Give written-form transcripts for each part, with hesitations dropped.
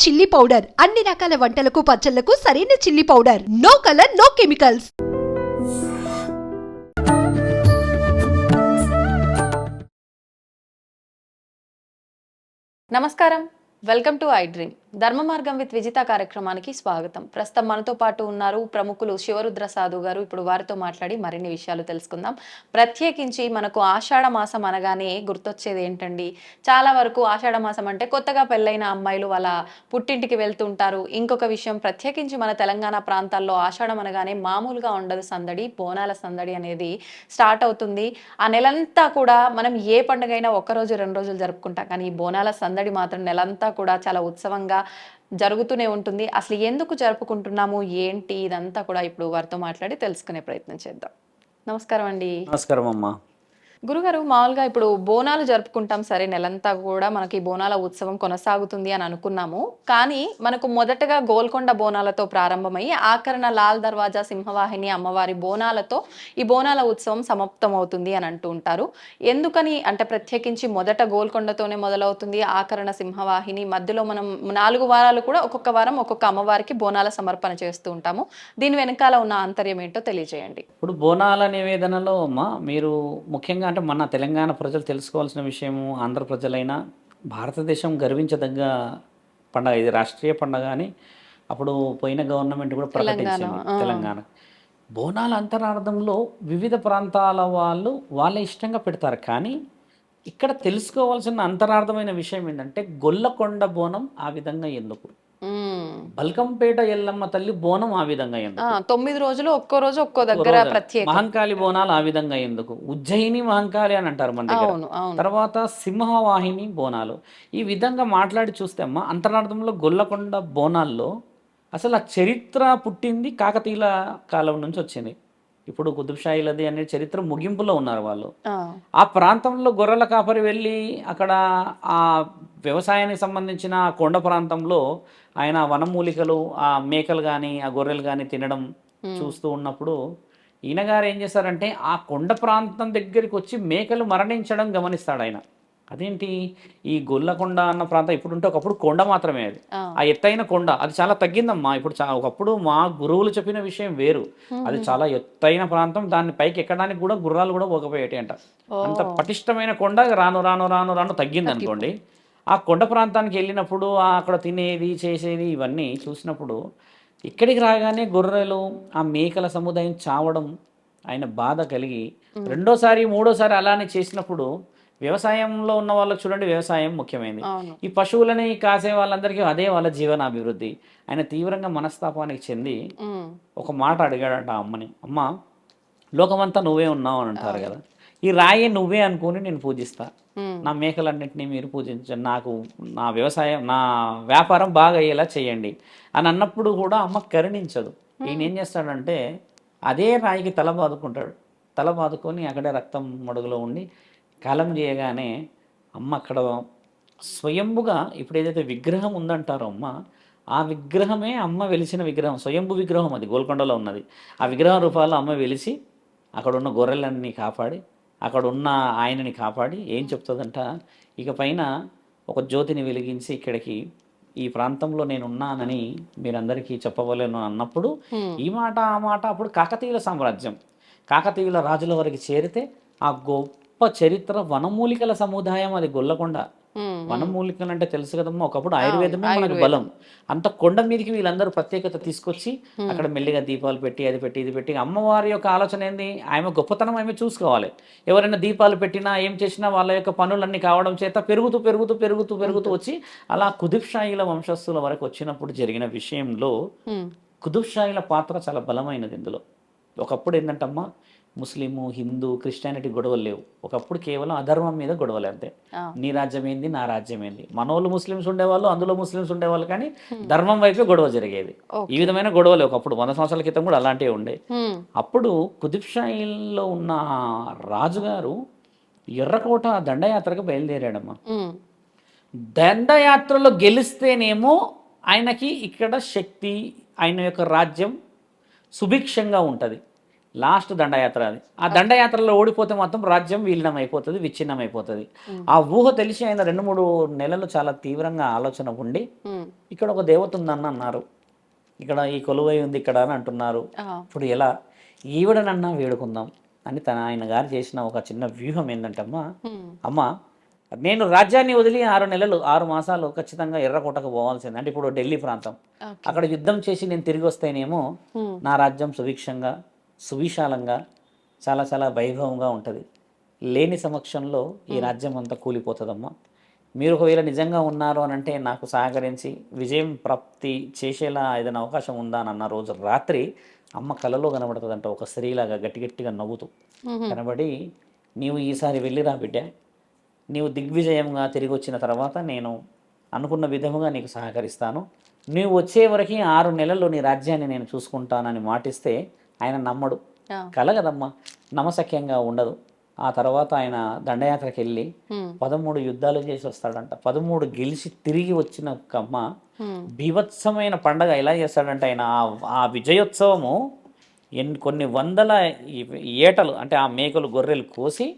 Chilli powder అన్ని రకాల వంటలకు పచ్చళ్లకు సరైన chilli powder. No colour, no chemicals. నమస్కారం, వెల్కమ్ టు ఐ డ్రీమ్. ధర్మ మార్గం విత్ విజిత కార్యక్రమానికి స్వాగతం. ప్రస్తుతం మనతో పాటు ఉన్నారు ప్రముఖులు శివరుద్ర సాధు గారు. ఇప్పుడు వారితో మాట్లాడి మరిన్ని విషయాలు తెలుసుకుందాం. ప్రత్యేకించి మనకు ఆషాఢ మాసం అనగానే గుర్తొచ్చేది ఏంటండి? చాలా వరకు ఆషాఢ మాసం అంటే కొత్తగా పెళ్ళైన అమ్మాయిలు వాళ్ళ పుట్టింటికి వెళ్తుంటారు. ఇంకొక విషయం, ప్రత్యేకించి మన తెలంగాణ ప్రాంతాల్లో ఆషాఢం అనగానే మామూలుగా ఉండదు సందడి, బోనాల సందడి అనేది స్టార్ట్ అవుతుంది. ఆ నెలంతా కూడా మనం ఏ పండుగైనా ఒక్కరోజు 2 రోజులు జరుపుకుంటాం, కానీ ఈ బోనాల సందడి మాత్రం నెలంతా కూడా చాలా ఉత్సవంగా జరుగుతూనే ఉంటుంది. అసలు ఎందుకు జరుపుకుంటున్నాము, ఏంటి, ఇదంతా కూడా ఇప్పుడు వారితో మాట్లాడి తెలుసుకునే ప్రయత్నం చేద్దాం. నమస్కారం అండి. నమస్కారం అమ్మా. గురుగారు, మామూలుగా ఇప్పుడు బోనాలు జరుపుకుంటాం, సరే నెలంతా కూడా మనకి బోనాల ఉత్సవం కొనసాగుతుంది అని అనుకున్నాము. కానీ మనకు మొదటగా గోల్కొండ బోనాలతో ప్రారంభమయ్యి ఆఖరణ లాల్ దర్వాజా సింహవాహిని అమ్మవారి బోనాలతో ఈ బోనాల ఉత్సవం సమాప్తం అవుతుంది అని అంటూ ఉంటారు. ఎందుకని అంటే ప్రత్యేకించి మొదట గోల్కొండతోనే మొదలవుతుంది, ఆఖరణ సింహవాహిని, మధ్యలో మనం 4 వారాలు కూడా ఒక్కొక్క వారం ఒక్కొక్క అమ్మవారికి బోనాల సమర్పణ చేస్తూ ఉంటాము. దీని వెనకాల ఉన్న ఆంతర్యం ఏంటో తెలియజేయండి. ఇప్పుడు బోనాల నివేదనలో అమ్మా మీరు ముఖ్యంగా అంటే మన తెలంగాణ ప్రజలు తెలుసుకోవాల్సిన విషయము, ఆంధ్ర ప్రజలైనా భారతదేశం గర్వించదగ్గ పండగ ఇది, రాష్ట్రీయ పండగ అని అప్పుడు పోయిన గవర్నమెంట్ కూడా ప్రకటించింది. తెలంగాణ బోనాల అంతరార్థంలో వివిధ ప్రాంతాల వాళ్ళు వాళ్ళ ఇష్టంగా పెడతారు. కానీ ఇక్కడ తెలుసుకోవాల్సిన అంతరార్థమైన విషయం ఏంటంటే గొల్లకొండ బోనం ఆ విధంగా ఎందుకు, బల్కంపేట ఎల్లమ్మ తల్లి బోనం ఆ విధంగా ఎందుకు, 9 రోజులు ఒక్కో రోజు ఒక్కో దగ్గర ప్రత్యేక, మహంకాళి బోనాలు ఆ విధంగా ఎందుకు, ఉజ్జయిని మహంకాళి అని అంటారు మన దగ్గర, తర్వాత సింహవాహిని బోనాలు, ఈ విధంగా మాట్లాడి చూస్తే అమ్మ అంతరార్థంలో గొల్లకొండ బోనాల్లో అసలు ఆ చరిత్ర పుట్టింది కాకతీయుల కాలం నుంచి వచ్చింది. ఇప్పుడు కుతుబ్షాహీలది అనే చరిత్ర ముగింపులో ఉన్నారు వాళ్ళు. ఆ ప్రాంతంలో గొర్రెల కాపరి వెళ్ళి అక్కడ ఆ వ్యవసాయానికి సంబంధించిన కొండ ప్రాంతంలో ఆయన వనమూలికలు, ఆ మేకలు కానీ ఆ గొర్రెలు కానీ తినడం చూస్తూ ఉన్నప్పుడు ఈయన గారు ఏం చేశారంటే ఆ కొండ ప్రాంతం దగ్గరికి వచ్చి మేకలు మరణించడం గమనిస్తాడు ఆయన. అదేంటి, ఈ గొల్లకొండ అన్న ప్రాంతం ఇప్పుడుంటే ఒకప్పుడు కొండ మాత్రమే, అది ఆ ఎత్తైన కొండ, అది చాలా తగ్గిందమ్మా. ఇప్పుడు ఒకప్పుడు మా గురువులు చెప్పిన విషయం వేరు, అది చాలా ఎత్తైన ప్రాంతం, దాన్ని పైకి ఎక్కడానికి కూడా గుర్రాలు కూడా పోకపోయేటి అంట. అంత పటిష్టమైన కొండ రాను రాను రాను రాను తగ్గింది అనుకోండి. ఆ కొండ ప్రాంతానికి వెళ్ళినప్పుడు అక్కడ తినేది చేసేది ఇవన్నీ చూసినప్పుడు ఇక్కడికి రాగానే గొర్రెలు ఆ మేకల సముదాయం చావడం ఆయన బాధ కలిగి రెండోసారి మూడోసారి అలానే చేసినప్పుడు, వ్యవసాయంలో ఉన్న వాళ్ళకి చూడండి వ్యవసాయం ముఖ్యమైనది, ఈ పశువులని కాసే వాళ్ళందరికీ అదే వాళ్ళ జీవనాభివృద్ధి. ఆయన తీవ్రంగా మనస్తాపానికి చెంది ఒక మాట అడిగాడంట అమ్మని, అమ్మ లోకమంతా నువ్వే ఉన్నావు అని అంటారు కదా, ఈ రాయి నువ్వే అనుకుని నేను పూజిస్తా, నా మేకలన్నింటినీ మీరు పూజించండి, నాకు నా వ్యవసాయం నా వ్యాపారం బాగా అయ్యేలా చేయండి అని అన్నప్పుడు కూడా అమ్మ కరుణించదు. ఈయన ఏం చేస్తాడంటే అదే రాయికి తల బాదుకుంటాడు. తల బాదుకొని అక్కడే రక్తం మడుగులో ఉండి కాలం చేయగానే అమ్మ అక్కడ స్వయంభుగా ఇప్పుడు ఏదైతే విగ్రహం ఉందంటారో అమ్మ, ఆ విగ్రహమే అమ్మ వెలిసిన విగ్రహం, స్వయంభు విగ్రహం, అది గోల్కొండలో ఉన్నది. ఆ విగ్రహం రూపాల్లో అమ్మ వెలిసి అక్కడ ఉన్న గొర్రెలన్నీ కాపాడి అక్కడ ఉన్న ఆయనని కాపాడి ఏం చెప్తుందంట, ఇక పైన ఒక జ్యోతిని వెలిగించి ఇక్కడికి ఈ ప్రాంతంలో నేను ఉన్నానని మీరందరికీ చెప్పవలేను అన్నప్పుడు ఈ మాట ఆ మాట అప్పుడు కాకతీయుల సామ్రాజ్యం, కాకతీయుల రాజుల వరకు చేరితే ఆ గొప్ప చరిత్ర వనమూలికల సముదాయం అది గొల్లకొండ. వనమూలికలు అంటే తెలుసు కదమ్మా, ఒకప్పుడు ఆయుర్వేదమే మనకు బలం. అంత కొండ మీదకి వీళ్ళందరూ ప్రత్యేకత తీసుకొచ్చి అక్కడ మెల్లిగా దీపాలు పెట్టి అది పెట్టి ఇది పెట్టి, అమ్మవారి యొక్క ఆలోచన ఏంది, ఆమె గొప్పతనం ఆమె చూసుకోవాలి. ఎవరైనా దీపాలు పెట్టినా ఏం చేసినా వాళ్ళ యొక్క పనులన్నీ కావడం చేత పెరుగుతూ పెరుగుతూ పెరుగుతూ పెరుగుతూ వచ్చి అలా కుతుబ్షాహీల వంశస్థుల వరకు వచ్చినప్పుడు జరిగిన విషయంలో కుతుబ్షాహీల పాత్ర చాలా బలమైనది ఇందులో. ఒకప్పుడు ఏంటంటమ్మా, ముస్లిము, హిందూ, క్రిస్టియానిటీ గొడవలు లేవు. ఒకప్పుడు కేవలం అధర్మం మీద గొడవలు, అంతే. నీ రాజ్యం ఏంది, నా రాజ్యం ఏంది. మనోళ్ళు ముస్లిమ్స్ ఉండేవాళ్ళు, అందులో ముస్లిమ్స్ ఉండేవాళ్ళు, కానీ ధర్మం వైపే గొడవ జరిగేది. ఈ విధమైన గొడవలు ఒకప్పుడు 100 సంవత్సరాల క్రితం కూడా అలాంటివి ఉండే. అప్పుడు కుతుబ్షాహీల్లో ఉన్న రాజుగారు ఎర్రకోట దండయాత్రకు బయలుదేరాడమ్మా. దండయాత్రలో గెలిస్తేనేమో ఆయనకి ఇక్కడ శక్తి, ఆయన యొక్క రాజ్యం సుభిక్షంగా ఉంటుంది. లాస్ట్ దండయాత్ర అది. ఆ దండయాత్రలో ఓడిపోతే మాత్రం రాజ్యం విలీనం అయిపోతుంది, విచ్ఛిన్నం అయిపోతుంది. ఆ ఊహ తెలిసి ఆయన 2-3 నెలలు చాలా తీవ్రంగా ఆలోచన ఉండి ఇక్కడ ఒక దేవత ఉందని అన్నారు, ఇక్కడ ఈ కొలువై ఉంది ఇక్కడ అని అంటున్నారు. ఇప్పుడు ఎలా ఈవిడనన్నా వేడుకుందాం అని ఆయన గారు చేసిన ఒక చిన్న వ్యూహం ఏంటంటే అమ్మ నేను రాజ్యాన్ని వదిలి 6 మాసాలు ఖచ్చితంగా ఎర్రకోటకు పోవాల్సింది. అంటే ఇప్పుడు ఢిల్లీ ప్రాంతం, అక్కడ యుద్ధం చేసి నేను తిరిగి వస్తేనేమో నా రాజ్యం సుభిక్షంగా సువిశాలంగా చాలా చాలా వైభవంగా ఉంటుంది. లేని సమక్షంలో ఈ రాజ్యం అంతా కూలిపోతుందమ్మా. మీరు ఒకవేళ నిజంగా ఉన్నారు అని అంటే నాకు సహకరించి విజయం ప్రాప్తి చేసేలా ఏదైనా అవకాశం ఉందా అని అన్న రోజు రాత్రి అమ్మ కలలో కనబడుతుందంట, ఒక స్త్రీలాగా గట్టిగా నవ్వుతూ కనబడి, నీవు ఈసారి వెళ్ళిరా బిడ్డ, నీవు దిగ్విజయంగా తిరిగి వచ్చిన తర్వాత నేను అనుకున్న విధముగా నీకు సహకరిస్తాను, నీవు వచ్చే వరకు 6 నెలల్లో నీ రాజ్యాన్ని నేను చూసుకుంటానని మాటిస్తే ఆయన నమ్మడు. కల కదమ్మా, నమ్మశక్యంగా ఉండదు. ఆ తర్వాత ఆయన దండయాత్రకి వెళ్ళి 13 యుద్ధాలు చేసి వస్తాడంట. 13 గెలిచి తిరిగి వచ్చిన కమ్మ బీభత్సమైన పండగ ఎలా చేస్తాడంటే ఆయన ఆ విజయోత్సవము కొన్ని వందల ఏటలు అంటే ఆ మేకలు గొర్రెలు కోసి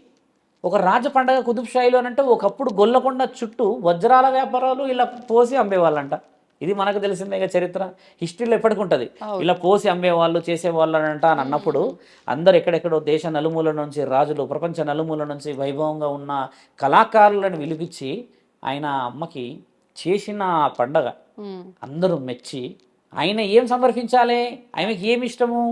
ఒక రాజ పండగ కుతుబ్షాయిలో అంటే ఒకప్పుడు గొల్లకొండ చుట్టూ వజ్రాల వ్యాపారాలు ఇలా పోసి అమ్మేవాళ్ళంట. ఇది మనకు తెలిసిందే చరిత్ర, హిస్టరీలో ఎప్పటికి ఉంటుంది. ఇలా పోసి అమ్మేవాళ్ళు చేసేవాళ్ళు అంట అని అన్నప్పుడు అందరు ఎక్కడెక్కడో దేశ నలుమూల నుంచి రాజులు, ప్రపంచ నలుమూల నుంచి వైభవంగా ఉన్న కళాకారులను పిలిపించి ఆయన అమ్మకి చేసిన పండగ అందరూ మెచ్చి ఆయన ఏం సమర్పించాలి, ఆమెకి ఏమి ఇష్టము,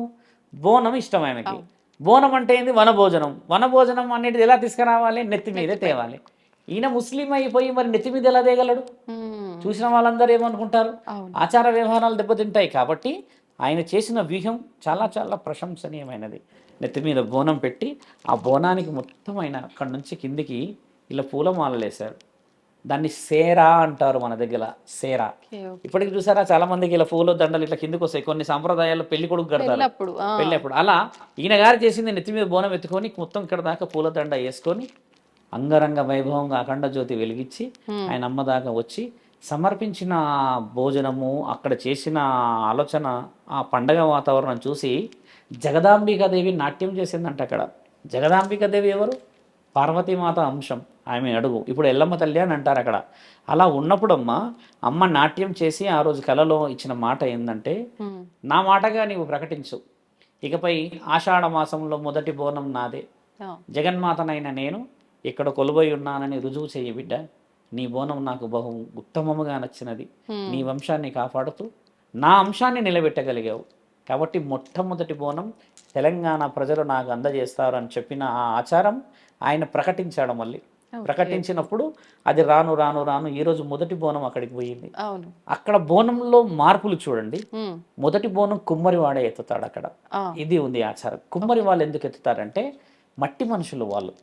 బోనం ఇష్టం ఆమెకి. బోనం అంటే ఏంది, వనభోజనం. వనభోజనం అనేది ఎలా తీసుకురావాలి, నెత్తి మీదే తేవాలి. ఈయన ముస్లిం అయిపోయి మరి నెత్తి మీద ఎలా తేగలడు? చూసిన వాళ్ళందరూ ఏమనుకుంటారు, ఆచార వ్యవహారాలు దెబ్బతింటాయి. కాబట్టి ఆయన చేసిన వ్యూహం చాలా చాలా ప్రశంసనీయమైనది. నెత్తి మీద బోనం పెట్టి ఆ బోనానికి మొత్తం ఆయన అక్కడి నుంచి కిందికి ఇలా పూలమాలలు వేశారు. దాన్ని సేరా అంటారు మన దగ్గర, సేరా. ఇప్పటికి చూసారా చాలా మందికి ఇలా పూల దండలు ఇట్లా కిందికి వస్తాయి. కొన్ని సాంప్రదాయాల్లో పెళ్లి కొడుకు కడతారు పెళ్ళప్పుడు. అలా ఈయన గారు చేసింది నెత్తి మీద బోనం ఎత్తుకొని మొత్తం ఇక్కడ దాకా పూల దండ వేసుకొని అంగరంగ వైభవంగా అఖండ జ్యోతి వెలిగించి ఆయన అమ్మ దాకా వచ్చి సమర్పించిన భోజనము, అక్కడ చేసిన ఆలోచన, ఆ పండగ వాతావరణం చూసి జగదాంబికాదేవి నాట్యం చేసిందంట. అక్కడ జగదాంబికాదేవి ఎవరు? పార్వతీమాత అంశం, ఆమె అడుగు. ఇప్పుడు ఎల్లమ్మ తల్లి అని అంటారు అక్కడ. అలా ఉన్నప్పుడు అమ్మ నాట్యం చేసి ఆ రోజు కలలో ఇచ్చిన మాట ఏంటంటే, నా మాటగా నీవు ప్రకటించు, ఇకపై ఆషాఢ మాసంలో మొదటి బోనం నాదే, జగన్మాతనైన నేను ఇక్కడ కొలువై ఉన్నానని రుజువు చేయి బిడ్డ, నీ బోనం నాకు బహు ఉత్తమముగా నచ్చినది, నీ వంశాన్ని కాపాడుతూ నా అంశాన్ని నిలబెట్టగలిగావు, కాబట్టి మొట్టమొదటి బోనం తెలంగాణ ప్రజలు నాకు అందజేస్తారు అని చెప్పిన ఆ ఆచారం ఆయన ప్రకటించాడు. మళ్ళీ ప్రకటించినప్పుడు అది రాను రాను రాను ఈరోజు మొదటి బోనం అక్కడికి పోయింది. అక్కడ బోనంలో మార్పులు చూడండి. మొదటి బోనం కుమ్మరి వాడే ఎత్తుతాడు అక్కడ. ఇది ఉంది ఆచారం. కుమ్మరి వాళ్ళు ఎందుకు ఎత్తుతారంటే మట్టి మనుషులు వాళ్ళు.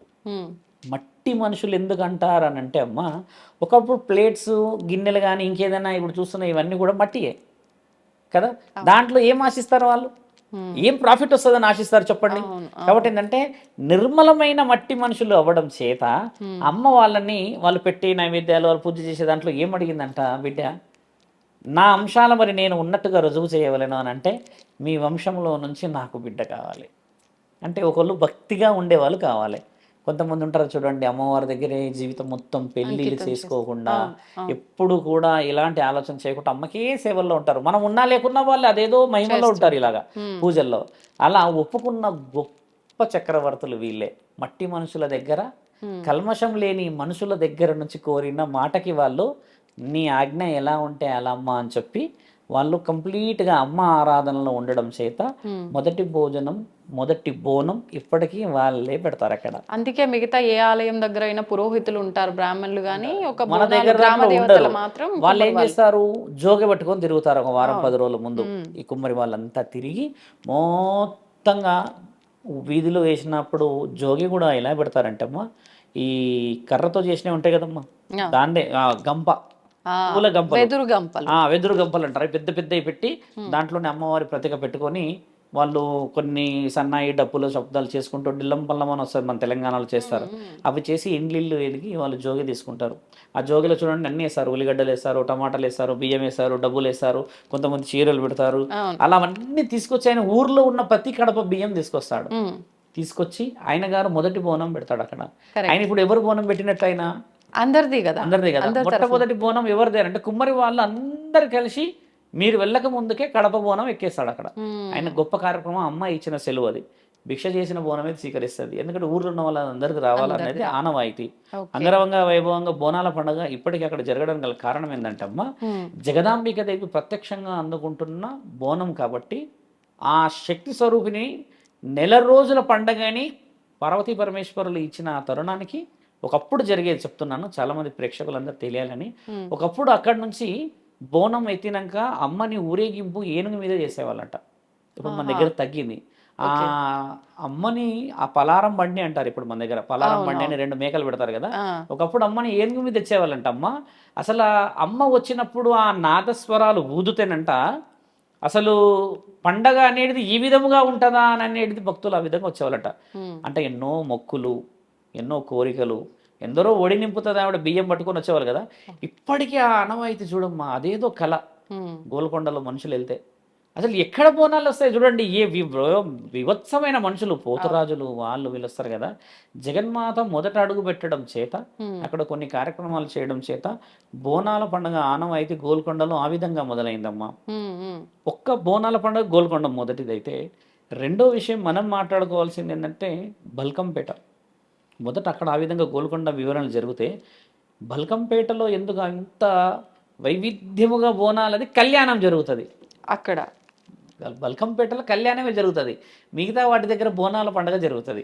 మట్టి మనుషులు ఎందుకు అంటారు అని అంటే ఒకప్పుడు ప్లేట్స్, గిన్నెలు కానీ ఇంకేదైనా ఇప్పుడు చూస్తున్న ఇవన్నీ కూడా మట్టియే కదా. దాంట్లో ఏం ఆశిస్తారు వాళ్ళు, ఏం ప్రాఫిట్ వస్తుందని ఆశిస్తారు చెప్పండి. కాబట్టి ఏంటంటే నిర్మలమైన మట్టి మనుషులు అవ్వడం చేత అమ్మ వాళ్ళు పెట్టి నైవేద్యాలు వాళ్ళు పూజ చేసే దాంట్లో ఏం అడిగిందంట, బిడ్డ నా అంశాల మరి నేను ఉన్నట్టుగా రుజువు చేయవలను అని అంటే మీ వంశంలో నుంచి నాకు బిడ్డ కావాలి అంటే ఒకళ్ళు భక్తిగా ఉండేవాళ్ళు కావాలి. కొంతమంది ఉంటారు చూడండి, అమ్మవారి దగ్గరే జీవితం మొత్తం పెళ్ళిళ్ళు చేసుకోకుండా ఎప్పుడు కూడా ఇలాంటి ఆలోచన చేయకుండా అమ్మకే సేవల్లో ఉంటారు. మనం ఉన్నా లేకున్నా వాళ్ళు అదేదో మహిమలో ఉంటారు ఇలాగా పూజల్లో. అలా ఒప్పుకున్న గొప్ప చక్రవర్తులు వీళ్ళే. మట్టి మనుషుల దగ్గర, కల్మషం లేని మనుషుల దగ్గర నుంచి కోరిన మాటకి వాళ్ళు నీ ఆజ్ఞ ఎలా ఉంటే అలా అమ్మ అని చెప్పి వాళ్ళు కంప్లీట్గా అమ్మ ఆరాధనలో ఉండడం చేత మొదటి భోజనం, మొదటి బోనం ఇప్పటికీ వాళ్ళే పెడతారు అక్కడ. అందుకే మిగతా ఏ ఆలయం దగ్గర అయినా పురోహితులు ఉంటారు, బ్రాహ్మణులు కానీ ఒక మన దగ్గర మాత్రం వాళ్ళు ఏం చేస్తారు, జోగి పట్టుకొని తిరుగుతారు. ఒక వారం 10 రోజుల ముందు ఈ కుమ్మరి వాళ్ళంతా తిరిగి మొత్తంగా వీధిలో వేసినప్పుడు జోగి కూడా ఎలా పెడతారంటే ఈ కర్రతో చేసినవి ఉంటాయి కదమ్మా, దాన్నే గంప, పూల గంపలు, వెదురు గంపలు అంటారు. పెద్ద పెద్దవి పెట్టి దాంట్లోనే అమ్మవారి ప్రతిక పెట్టుకొని వాళ్ళు కొన్ని సన్నాయి డప్పులు శబ్దాలు చేసుకుంటూ డిల్లం పల్లం అని వస్తుంది, మన తెలంగాణలో చేస్తారు. అవి చేసి ఇండ్లిల్లు ఎదిగి వాళ్ళు జోగి తీసుకుంటారు. ఆ జోగిలో చూడండి అన్నీ వేస్తారు, ఉల్లిగడ్డలు వేస్తారు, టమాటాలు వేస్తారు, బియ్యం వేస్తారు, డబ్బులు వేస్తారు, కొంతమంది చీరలు పెడతారు. అలా అవన్నీ తీసుకొచ్చి ఆయన ఊర్లో ఉన్న ప్రతి కడప బియ్యం తీసుకొస్తాడు. తీసుకొచ్చి ఆయన గారు మొదటి బోనం పెడతాడు అక్కడ. ఆయన ఇప్పుడు ఎవరు బోనం పెట్టినట్టు ఆయన అందరిది కదా. మొట్టమొదటి బోనం ఎవరిదే అంటే కుమ్మరి వాళ్ళు అందరు కలిసి మీరు వెళ్ళక ముందుకే కడప బోనం ఎక్కేస్తాడు అక్కడ. ఆయన గొప్ప కార్యక్రమం, అమ్మ ఇచ్చిన సెలవు అది. భిక్ష చేసిన బోనమే స్వీకరిస్తుంది, ఎందుకంటే ఊర్లో ఉన్న వాళ్ళందరికీ రావాలనేది ఆనవాయితీ. అంగరంగ వైభవంగా బోనాల పండుగ ఇప్పటికీ అక్కడ జరగడం గల కారణం ఏంటంటే అమ్మ జగదాంబిక దేవి ప్రత్యక్షంగా అందుకుంటున్న బోనం కాబట్టి ఆ శక్తి స్వరూపిణి నెల రోజుల పండగని పార్వతీ పరమేశ్వరులు ఇచ్చిన ఆ తరుణానికి ఒకప్పుడు జరిగేది చెప్తున్నాను, చాలా మంది ప్రేక్షకులందరూ తెలియాలని. ఒకప్పుడు అక్కడి నుంచి బోనం ఎత్తినాక అమ్మని ఊరేగింపు ఏనుగు మీద చేసేవాళ్ళంట. ఇప్పుడు మన దగ్గర తగ్గింది. ఆ అమ్మని ఆ పలారం బండి అంటారు ఇప్పుడు మన దగ్గర. పలారం బండి అని 2 మేకలు పెడతారు కదా, ఒకప్పుడు అమ్మని ఏనుగు మీద తెచ్చేవాళ్ళంట. అసలు అమ్మ వచ్చినప్పుడు ఆ నాదస్వరాలు ఊదుతేనంట అసలు పండగ అనేది ఈ విధముగా ఉంటుందా అని అనేది భక్తులు ఆ విధంగా వచ్చేవాళ్ళట. అంటే ఎన్నో మొక్కులు, ఎన్నో కోరికలు, ఎందరో ఒడి నింపుతుంది ఆవిడ బియ్యం పట్టుకొని వచ్చేవాళ్ళు కదా. ఇప్పటికీ ఆ ఆనవాయితీ చూడమ్మా, అదేదో కళ. గోల్కొండలో మనుషులు వెళ్తే అసలు ఎక్కడ బోనాలు వస్తాయి చూడండి, ఏ వివత్సమైన మనుషులు, పోతురాజులు వాళ్ళు వీళ్ళు వస్తారు కదా. జగన్మాత మొదట అడుగు పెట్టడం చేత, అక్కడ కొన్ని కార్యక్రమాలు చేయడం చేత బోనాల పండుగ ఆనవాయితీ గోల్కొండలో ఆ విధంగా మొదలైందమ్మా. ఒక్క బోనాల పండుగ గోల్కొండ మొదటిదైతే, రెండో విషయం మనం మాట్లాడుకోవాల్సింది ఏంటంటే బల్కంపేట. మొదట అక్కడ ఆ విధంగా గోల్కొండ వివరణలు జరిగితే, బల్కంపేటలో ఎందుకు అంత వైవిధ్యముగా బోనాలది కళ్యాణం జరుగుతుంది. అక్కడ బల్కంపేటలో కళ్యాణమే జరుగుతుంది, మిగతా వాటి దగ్గర బోనాల పండుగ జరుగుతుంది.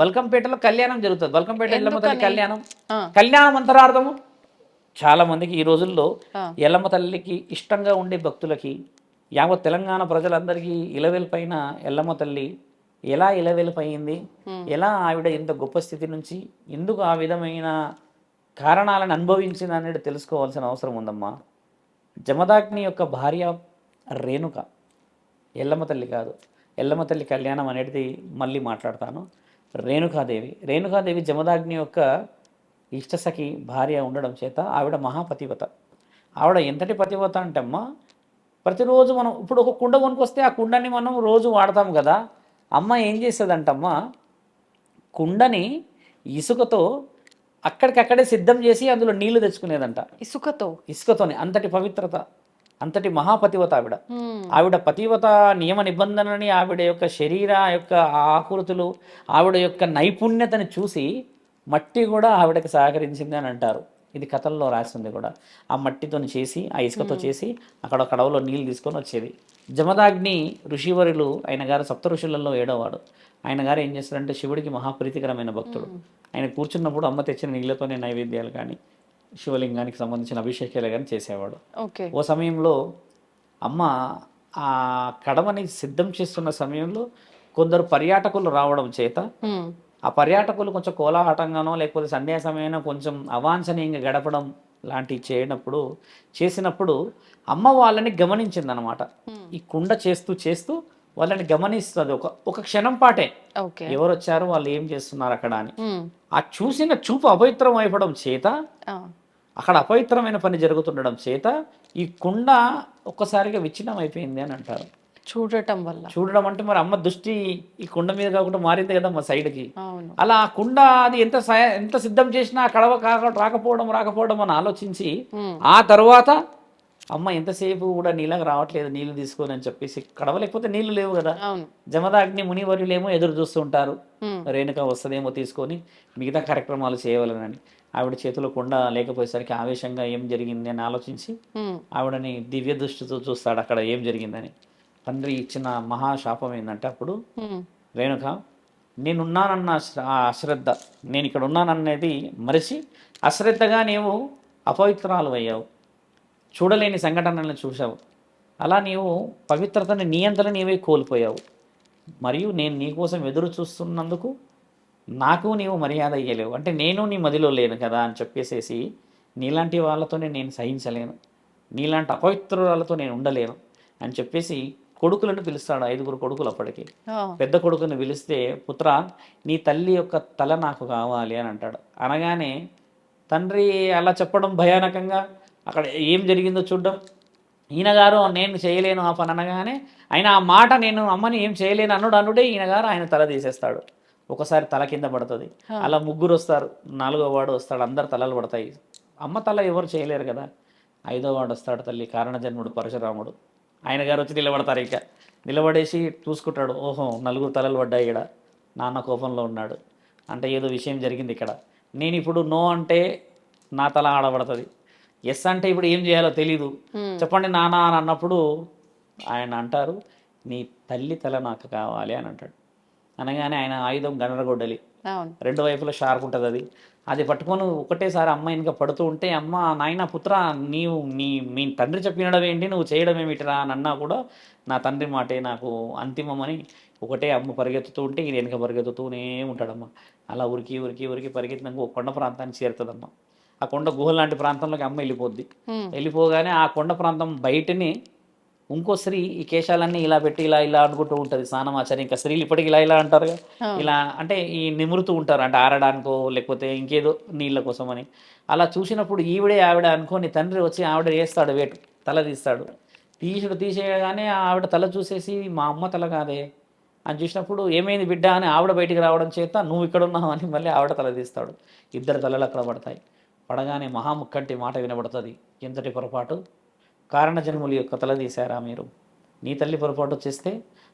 బల్కంపేటలో కళ్యాణం జరుగుతుంది. బల్కంపేట ఎల్లమ్మ తల్లి కళ్యాణం అంతరార్థము చాలా మందికి ఈ రోజుల్లో ఎల్లమ్మ తల్లికి ఇష్టంగా ఉండే భక్తులకి, యావత్ తెలంగాణ ప్రజలందరికీ ఇలవెల్పైన ఎల్లమ్మ తల్లి ఎలా ఇలవెల్పయింది, ఎలా ఆవిడ ఇంత గొప్ప స్థితి నుంచి ఎందుకు ఆ విధమైన కారణాలను అనుభవించింది అనేది తెలుసుకోవాల్సిన అవసరం ఉందమ్మా. జమదాగ్ని యొక్క భార్య రేణుక, ఎల్లమ్మ తల్లి కాదు. ఎల్లమ్మ తల్లి కళ్యాణం అనేది మళ్ళీ మాట్లాడతాను. రేణుకాదేవి జమదాగ్ని యొక్క ఇష్టసఖి భార్య ఉండడం చేత ఆవిడ మహాపతివత. ఆవిడ ఎంతటి పతివత అంటే అమ్మ, ప్రతిరోజు మనం ఇప్పుడు ఒక కుండ కొనుక్కొస్తే ఆ కుండని మనం రోజు వాడతాం కదా. అమ్మ ఏం చేసేదంటమ్మా, కుండని ఇసుకతో అక్కడికక్కడే సిద్ధం చేసి అందులో నీళ్లు తెచ్చుకునేదంట. ఇసుకతోనే. అంతటి పవిత్రత, అంతటి మహాపతివత ఆవిడ. ఆవిడ పతివత నియమ నిబంధనని, ఆవిడ యొక్క శరీర యొక్క ఆకృతులు, ఆవిడ యొక్క నైపుణ్యతని చూసి మట్టి కూడా ఆవిడకి సహకరించింది అని అంటారు. ఇది కథల్లో రాసింది కూడా. ఆ మట్టితో చేసి, ఆ ఇసుకతో చేసి అక్కడ కడవలో నీళ్ళు తీసుకొని వచ్చేది. జమదాగ్ని ఋషివరులు, ఆయన గారు సప్త ఋషులలో 7వ వాడు. ఆయన గారు ఏం చేస్తారంటే శివుడికి మహాప్రీతికరమైన భక్తుడు. ఆయన కూర్చున్నప్పుడు అమ్మ తెచ్చిన నీళ్ళతోనే నైవేద్యాలు కానీ, శివలింగానికి సంబంధించిన అభిషేకాలు కానీ చేసేవాడు. ఓ సమయంలో అమ్మ ఆ కడవని సిద్ధం చేస్తున్న సమయంలో కొందరు పర్యాటకులు రావడం చేత, ఆ పర్యాటకులు కొంచెం కోలాహటంగానో లేకపోతే సంధ్యా సమయంలో కొంచెం అవాంఛనీయంగా గడపడం లాంటివి చేసినప్పుడు అమ్మ వాళ్ళని గమనించిందనమాట. ఈ కుండ చేస్తూ వాళ్ళని గమనిస్తుంది. ఒక క్షణం పాటే ఎవరు వచ్చారు, వాళ్ళు ఏం చేస్తున్నారు అక్కడ అని. ఆ చూసిన చూపు అపవిత్రం అయిపోవడం చేత, అక్కడ అపవిత్రమైన పని జరుగుతుండడం చేత ఈ కుండ ఒక్కసారిగా విచ్ఛిన్నం అయిపోయింది అని అంటారు. చూడడం అంటే మరి అమ్మ దృష్టి ఈ కుండ మీద కాకుండా మారింది కదా మా సైడ్కి. అలా ఆ కుండ అది ఎంత సిద్ధం చేసినా కడవ రాకపోవడం అని ఆలోచించి, ఆ తర్వాత అమ్మ ఎంతసేపు కూడా నీళ్ళకి రావట్లేదు, నీళ్లు తీసుకొని అని చెప్పేసి, కడవ లేకపోతే నీళ్లు లేవు కదా. జమదాగ్ని మునివర్యులేమో ఎదురు చూస్తుంటారు, రేణుక వస్తుందేమో తీసుకొని మిగతా కార్యక్రమాలు చేయవాలని. ఆవిడ చేతిలో కుండ లేకపోయేసరికి ఆవేశంగా ఏం జరిగింది అని ఆలోచించి ఆవిడని దివ్య దృష్టితో చూస్తాడు అక్కడ ఏం జరిగిందని. తండ్రి ఇచ్చిన మహాశాపం ఏంటంటే అప్పుడు రేణుక, నేనున్నానన్న అశ్రద్ధ, నేను ఇక్కడ ఉన్నాననేది మరిచి అశ్రద్ధగా నీవు అపవిత్రాలు అయ్యావు, చూడలేని సంఘటనలను చూసావు. అలా నీవు పవిత్రతని నియంత్రణ నీవే కోల్పోయావు. మరియు నేను నీకోసం ఎదురు చూస్తున్నందుకు నాకు నీవు మర్యాద ఇయ్యలేవు, అంటే నేను నీ మదిలో లేను కదా అని చెప్పేసేసి, నీలాంటి వాళ్ళతోనే నేను సహించలేను, నీలాంటి అపవిత్రులతో నేను ఉండలేను అని చెప్పేసి కొడుకులను పిలుస్తాడు, 5 కొడుకులు అప్పటికి. ఓ, పెద్ద కొడుకుని పిలిస్తే, పుత్ర నీ తల్లి యొక్క తల నాకు కావాలి అని అంటాడు. అనగానే తండ్రి అలా చెప్పడం భయానకంగా, అక్కడ ఏం జరిగిందో చూడడం, ఈయన గారు నేను చేయలేను ఆ పని అనగానే, ఆయన ఆ మాట నేను అమ్మని ఏం చేయలేను అనుడే ఈయన గారు ఆయన తల తీసేస్తాడు. ఒకసారి తల కింద పడుతుంది. అలా 3 వస్తారు, 4వ వాడు వస్తాడు, అందరు తలలు పడతాయి. అమ్మ తల ఎవరు చేయలేరు కదా. 5వ వాడు వస్తాడు, తల్లి కారణజన్ముడు పరశురాముడు. ఆయన గారు వచ్చి నిలబడతారు. ఇక నిలబడేసి చూసుకుంటాడు, ఓహో 4 తలలు పడ్డాయి ఇక్కడ, నాన్న కోపంలో ఉన్నాడు అంటే ఏదో విషయం జరిగింది ఇక్కడ. నేను ఇప్పుడు నో అంటే నా తల ఆడబడుతుంది, ఎస్ అంటే ఇప్పుడు ఏం చేయాలో తెలీదు, చెప్పండి నాన్న అని అన్నప్పుడు ఆయన అంటారు, నీ తల్లి తల నాకు కావాలి అని అంటాడు. అనగానే ఆయన ఆయుధం గండ్రగొడ్డలి, అవును, 2 వైపులా షార్ప్ ఉంటుంది. అది పట్టుకొని ఒకటేసారి అమ్మ ఇంకా పడుతూ ఉంటే, అమ్మ నాయన పుత్ర నీవు మీ తండ్రి చెప్పినడం ఏంటి, నువ్వు చేయడం ఏమిటిరా అని అన్నా కూడా నా తండ్రి మాటే నాకు అంతిమమని ఒకటే అమ్మ పరిగెత్తుతూ ఉంటే ఈయన వెనక పరిగెత్తుతూనే ఉంటాడమ్మ. అలా ఉరికి ఉరికి ఉరికి పరిగెత్తినాక ఒక కొండ ప్రాంతానికి చేరుతుందమ్మ. ఆ కొండ గుహ లాంటి ప్రాంతంలోకి అమ్మ వెళ్ళిపోద్ది. వెళ్ళిపోగానే ఆ కొండ ప్రాంతం బయటని ఇంకో స్త్రీ ఈ కేశాలన్నీ ఇలా పెట్టి ఇలా ఇలా అనుకుంటూ ఉంటుంది, స్నానం ఆచారం. ఇంకా స్త్రీలు ఇప్పటికి ఇలా ఇలా అంటారు కదా, ఇలా అంటే ఈ నిమురుతూ ఉంటారు, అంటే ఆరడానికో లేకపోతే ఇంకేదో నీళ్ళ కోసం అని. అలా చూసినప్పుడు ఈవిడే ఆవిడ అనుకోని తండ్రి వచ్చి ఆవిడ వేస్తాడు, వేటు తల తీస్తాడు. తీసేయగానే ఆవిడ తల చూసేసి, మా అమ్మ తల కాదే అని చూసినప్పుడు, ఏమైంది బిడ్డ అని ఆవిడ బయటికి రావడం చేత, నువ్వు ఇక్కడ ఉన్నావు అని మళ్ళీ ఆవిడ తల తీస్తాడు. 2 తలలు అక్కడ పడతాయి. పడగానే మహాముక్కంటి మాట వినబడుతుంది, ఎంతటి పొరపాటు, కారణజన్ముల యొక్క తల తీశారా మీరు, నీ తల్లి పొరపాటు చేస్తే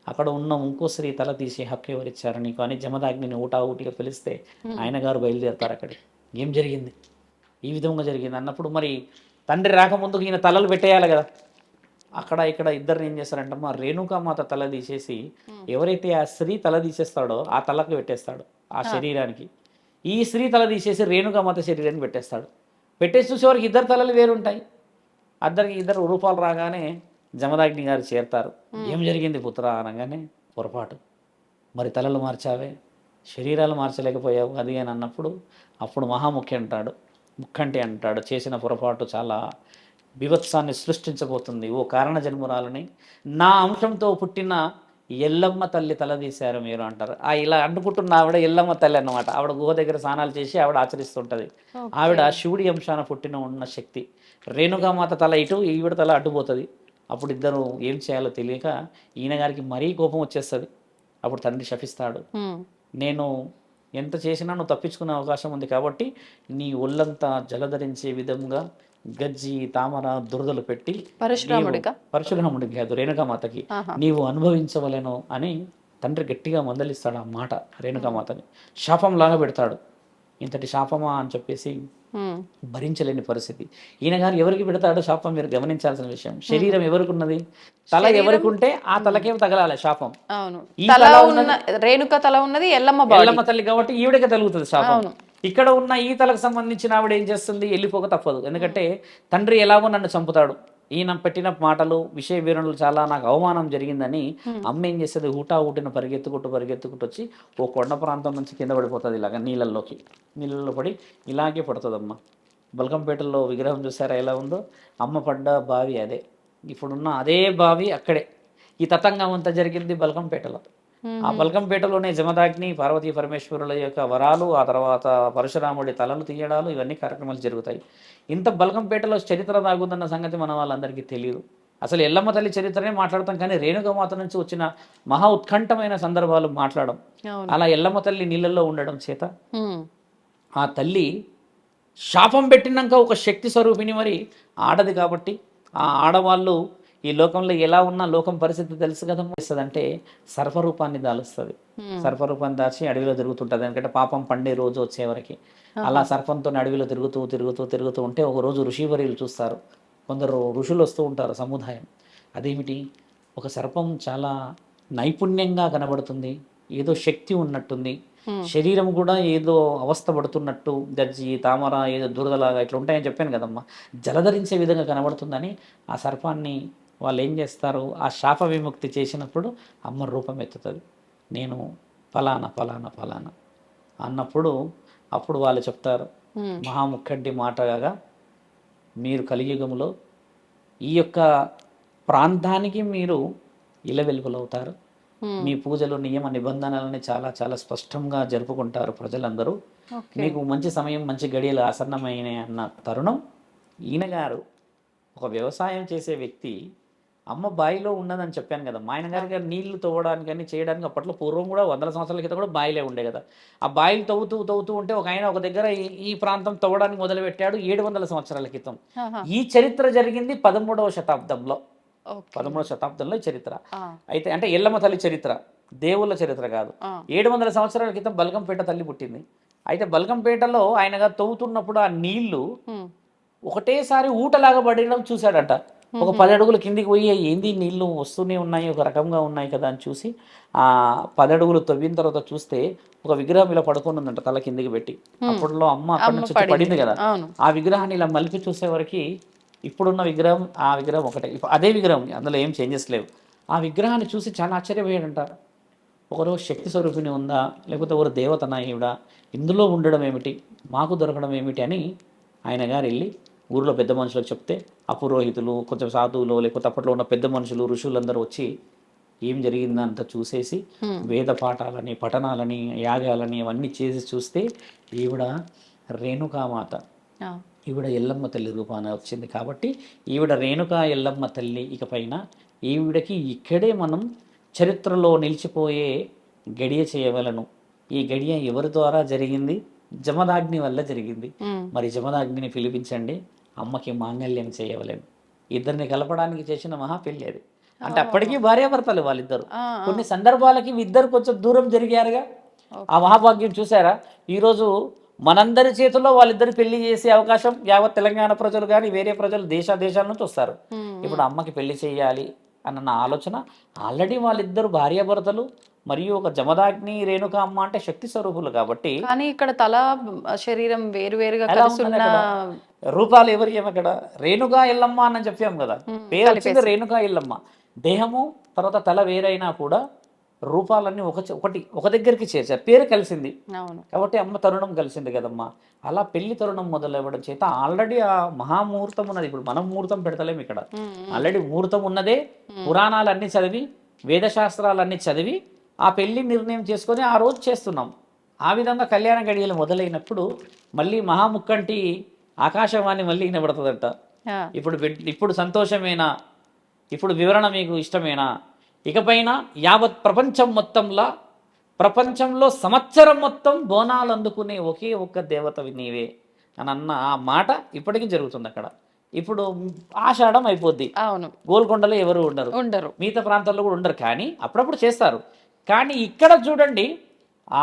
అక్కడ ఉన్న ఇంకో స్త్రీ తల తీసే హక్కు ఎవరిచ్చారు నీకు అని జమదాగ్నిని ఊటాగా పిలిస్తే ఆయన గారు బయలుదేరుతారు. అక్కడికి ఏం జరిగింది, ఈ విధంగా జరిగింది అన్నప్పుడు, మరి తండ్రి రాకముందుకు ఈయన తలలు పెట్టేయాలి కదా. అక్కడ ఇక్కడ ఇద్దరిని ఏం చేస్తారంటే, మా రేణుకామాత తల తీసేసి ఎవరైతే ఆ స్త్రీ తల తీసేస్తాడో ఆ తలకు పెట్టేస్తాడు, ఆ శరీరానికి. ఈ స్త్రీ తల తీసేసి రేణుకామాత శరీరాన్ని పెట్టేస్తాడు. పెట్టేసి చూసేవారికి 2 తలలు వేరుంటాయి. అందరికి 2 రూపాలు రాగానే జమదాగ్ని గారు చేరతారు. ఏం జరిగింది పుత్ర అనగానే, పొరపాటు, మరి తలలు మార్చావే, శరీరాలు మార్చలేకపోయావు అది అని అన్నప్పుడు, అప్పుడు ముక్కంటి అంటాడు, చేసిన పొరపాటు చాలా బీభత్సాన్ని సృష్టించబోతుంది. ఓ కారణ జన్మురాలని, నా అంశంతో పుట్టిన ఎల్లమ్మ తల్లి తల తీశారు మీరు అంటారు. ఇలా అంటుకుంటున్న ఆవిడ ఎల్లమ్మ తల్లి అన్నమాట. ఆవిడ గుహ దగ్గర స్నానాలు చేసి ఆవిడ ఆచరిస్తుంటుంది. ఆవిడ శివుడి అంశాన పుట్టిన ఉన్న శక్తి. రేణుకామాత తల ఇటు, ఈవిడ తల అడ్డుపోతుంది. అప్పుడు ఇద్దరు ఏం చేయాలో తెలియక ఈయన గారికి మరీ కోపం వచ్చేస్తుంది. అప్పుడు తండ్రి శపిస్తాడు, నేను ఎంత చేసినా నువ్వు తప్పించుకునే అవకాశం ఉంది కాబట్టి నీ ఒళ్ళంతా జలధరించే విధంగా గజ్జి తామర దురదలు పెట్టి, పరశురాముడికి కాదు రేణుకామాతకి, నీవు అనుభవించవలేను అని తండ్రి గట్టిగా మందలిస్తాడు. ఆ మాట రేణుకామాతని శాపంలాగా పెడతాడు. ఇంతటి శాపమా అని చెప్పేసి భరించలేని పరిస్థితి. ఈయన గారు ఎవరికి పెడతాడో శాపం మీరు గమనించాల్సిన విషయం. శరీరం ఎవరికి ఉన్నది, తల ఎవరికి ఉంటే ఆ తలకే తగలాలి శాపం. రేణుక తల ఉన్నది ఎల్లమ్మ తల్లి కాబట్టి ఈవిడకే తగులుతుంది శాపం. ఇక్కడ ఉన్న ఈ తలకు సంబంధించిన ఆవిడ ఏం చేస్తుంది, వెళ్ళిపోక తప్పదు. ఎందుకంటే తండ్రి ఎలాగో నన్ను చంపుతాడు, ఈయన పెట్టిన మాటలు విషయ వివరణలు చాలా నాకు అవమానం జరిగిందని అమ్మ ఏం చేస్తుంది, ఊటిన పరిగెత్తుకుంటూ వచ్చి ఓ కొండ ప్రాంతం నుంచి కింద పడిపోతుంది. ఇలాగ నీళ్ళల్లో పడి ఇలాగే పడుతుందమ్మ. బల్కంపేటలో విగ్రహం చూసారా ఎలా ఉందో, అమ్మ పడ్డ బావి అదే. ఇప్పుడున్న అదే బావి అక్కడే. ఈ తతంగం అంతా జరిగింది బల్కంపేటలో. ఆ బల్కంపేటలోనే జమదాగ్ని, పార్వతీ పరమేశ్వరుల యొక్క వరాలు, ఆ తర్వాత పరశురాముడి తలలు తీయడాలు, ఇవన్నీ కార్యక్రమాలు జరుగుతాయి. ఇంత బల్కంపేటలో చరిత్ర దాగుందన్న సంగతి మన వాళ్ళందరికీ తెలియదు. అసలు ఎల్లమ్మ తల్లి చరిత్రనే మాట్లాడతాం కానీ రేణుకామాత నుంచి వచ్చిన మహా ఉత్కంఠమైన సందర్భాలు మాట్లాడడం. అలా ఎల్లమ్మ తల్లి నీళ్ళల్లో ఉండడం చేత ఆ తల్లి శాపం పెట్టినాక ఒక శక్తి స్వరూపిణి, మరి ఆడది కాబట్టి ఆ ఆడవాళ్ళు ఈ లోకంలో ఎలా ఉన్నా లోకం పరిస్థితి తెలుసు కదా, అంటే సర్పరూపాన్ని దాలుస్తుంది. సర్పరూపాన్ని దాచి అడవిలో తిరుగుతుంటుంది. ఎందుకంటే పాపం పండే రోజు వచ్చేవరకు అలా సర్పంతో అడవిలో తిరుగుతూ ఉంటే ఒక రోజు ఋషివర్యులు చూస్తారు. కొందరు ఋషులు వస్తూ ఉంటారు సముదాయం. అదేమిటి, ఒక సర్పం చాలా నైపుణ్యంగా కనబడుతుంది, ఏదో శక్తి ఉన్నట్టుంది, శరీరం కూడా ఏదో అవస్థ పడుతున్నట్టు, గజ్జి తామర ఏదో దురదలాగా ఇట్లా ఉంటాయని చెప్పాను కదమ్మా, జలధరించే విధంగా కనబడుతుందని ఆ సర్పాన్ని వాళ్ళు ఏం చేస్తారు, ఆ శాప విముక్తి చేసినప్పుడు అమ్మ రూపం ఎత్తుతుంది. నేను ఫలానా అన్నప్పుడు అప్పుడు వాళ్ళు చెప్తారు, మహాముఖడ్డి మాటగా మీరు కలియుగంలో ఈ యొక్క ప్రాంతానికి మీరు ఇళ్ళ వెలుగులవుతారు. మీ పూజలు నియమ నిబంధనలని చాలా చాలా స్పష్టంగా జరుపుకుంటారు ప్రజలందరూ. మీకు మంచి సమయం మంచి గడియలు ఆసన్నమైన అన్న తరుణం. ఈయన గారు ఒక వ్యవసాయం చేసే వ్యక్తి అమ్మ బావిలో ఉన్నదని చెప్పాను కదా, మా ఆయన గారికి నీళ్లు తవ్వడానికి కానీ చేయడానికి అప్పట్లో పూర్వం కూడా 100 సంవత్సరాల క్రితం కూడా బావిలే ఉండే కదా. ఆ బావిలు తవ్వుతూ ఉంటే ఒక ఆయన ఒక దగ్గర ఈ ప్రాంతం తవ్వడానికి మొదలుపెట్టాడు 700 సంవత్సరాల క్రితం. ఈ చరిత్ర జరిగింది 13వ శతాబ్దంలో. 13వ శతాబ్దంలో ఈ చరిత్ర అయితే, అంటే ఎల్లమ్మ తల్లి చరిత్ర, దేవుళ్ళ చరిత్ర కాదు. 700 సంవత్సరాల క్రితం బల్కంపేట తల్లి పుట్టింది. అయితే బల్కంపేటలో ఆయనగా తవ్వుతున్నప్పుడు ఆ నీళ్లు ఒకటేసారి ఊటలాగా పడడం చూశాడట. ఒక 10 అడుగులు కిందికి పోయి ఏంది నీళ్లు వస్తూనే ఉన్నాయి, ఒక రకంగా ఉన్నాయి కదా అని చూసి ఆ 10 అడుగులు తవ్విన తర్వాత చూస్తే ఒక విగ్రహం ఇలా పడుకొని ఉందంట తల కిందికి పెట్టి. అప్పట్లో అమ్మ అక్కడి నుంచి పడింది కదా, ఆ విగ్రహాన్ని ఇలా మలిపి చూసేవరకు ఇప్పుడున్న విగ్రహం ఆ విగ్రహం ఒకటే, అదే విగ్రహం, అందులో ఏం చేంజెస్ లేవు. ఆ విగ్రహాన్ని చూసి చాలా ఆశ్చర్యపోయాడంట. ఒకరో శక్తి స్వరూపిణి ఉందా, లేకపోతే ఒకరు దేవతనా ఈవిడ, ఇందులో ఉండడం ఏమిటి, మాకు దొరకడం ఏమిటి అని ఆయన గారు వెళ్ళి ఊరిలో పెద్ద మనుషులకు చెప్తే ఆ పురోహితులు, కొంచెం సాధువులు, లేకపోతే అప్పట్లో ఉన్న పెద్ద మనుషులు, ఋషులందరూ వచ్చి ఏం జరిగిందంతా చూసేసి వేద పాఠాలని, పఠనాలని, యాగాలని అవన్నీ చేసి చూస్తే ఈవిడ రేణుకామాత, ఈవిడ ఎల్లమ్మ తల్లి రూపాన వచ్చింది. కాబట్టి ఈవిడ రేణుకా ఎల్లమ్మ తల్లి. ఇకపైన ఈవిడకి ఇక్కడే మనం చరిత్రలో నిలిచిపోయే గడియ చేయవలను. ఈ గడియ ఎవరి ద్వారా జరిగింది? జమదాగ్ని వల్ల జరిగింది. మరి జమదాగ్నిని పిలిపించండి, అమ్మకి మాంగళ్యం చేయవలేను. ఇద్దరిని కలపడానికి చేసిన మహా పెళ్ళి అది. అంటే అప్పటికీ భార్యాభర్తలు వాళ్ళిద్దరు. కొన్ని సందర్భాలకి ఇద్దరు కొంచెం దూరం జరిగారుగా. ఆ మహాభాగ్యం చూసారా? ఈరోజు మనందరి చేతుల్లో వాళ్ళిద్దరు పెళ్లి చేసే అవకాశం యావత్ తెలంగాణ ప్రజలు కానీ వేరే ప్రజలు దేశాల నుంచి వస్తారు. ఇప్పుడు అమ్మకి పెళ్లి చేయాలి అన్న ఆలోచన ఆల్రెడీ వాళ్ళిద్దరు భార్యాభర్తలు. మరియు ఒక జమదాగ్ని రేణుక అమ్మ అంటే శక్తి స్వరూపులు కాబట్టి, కానీ ఇక్కడ తల శరీరం వేరువేరుగా రూపాలు ఎవరు అక్కడ రేణుకా ఎల్లమ్మ అని చెప్పాం కదా, పేరు వచ్చింది రేణుకా ఎల్లమ్మ. దేహము తర్వాత తల వేరైనా కూడా రూపాలన్నీ ఒక దగ్గరికి చేర్చారు, పేరు కలిసింది కాబట్టి అమ్మ తరుణం కలిసింది కదమ్మా. అలా పెళ్లి తరుణం మొదలవ్వడం చేత ఆల్రెడీ ఆ మహాముహూర్తం ఉన్నది. ఇప్పుడు మనం ముహూర్తం పెడతలేము ఇక్కడ, ఆల్రెడీ ముహూర్తం ఉన్నదే. పురాణాలన్నీ చదివి, వేదశాస్త్రాలన్నీ చదివి ఆ పెళ్లి నిర్ణయం చేసుకొని ఆ రోజు చేస్తున్నాం. ఆ విధంగా కళ్యాణ గడియలు మొదలైనప్పుడు మళ్ళీ మహాముక్కంటి ఆకాశవాణి మళ్ళీ వినబడుతుందట. ఇప్పుడు సంతోషమేనా, ఇప్పుడు వివరణ మీకు ఇష్టమేనా, ఇకపైన యావత్ ప్రపంచం మొత్తంలో ప్రపంచంలో సంవత్సరం మొత్తం బోనాలు అందుకునే ఒకే ఒక్క దేవతవి నీవే అని అన్న ఆ మాట ఇప్పటికీ జరుగుతుంది అక్కడ. ఇప్పుడు ఆషాఢం అయిపోద్ది, గోల్కొండలో ఎవరు ఉండరు, మిగతా ప్రాంతాల్లో కూడా ఉండరు, కానీ అప్పుడప్పుడు చేస్తారు. కానీ ఇక్కడ చూడండి,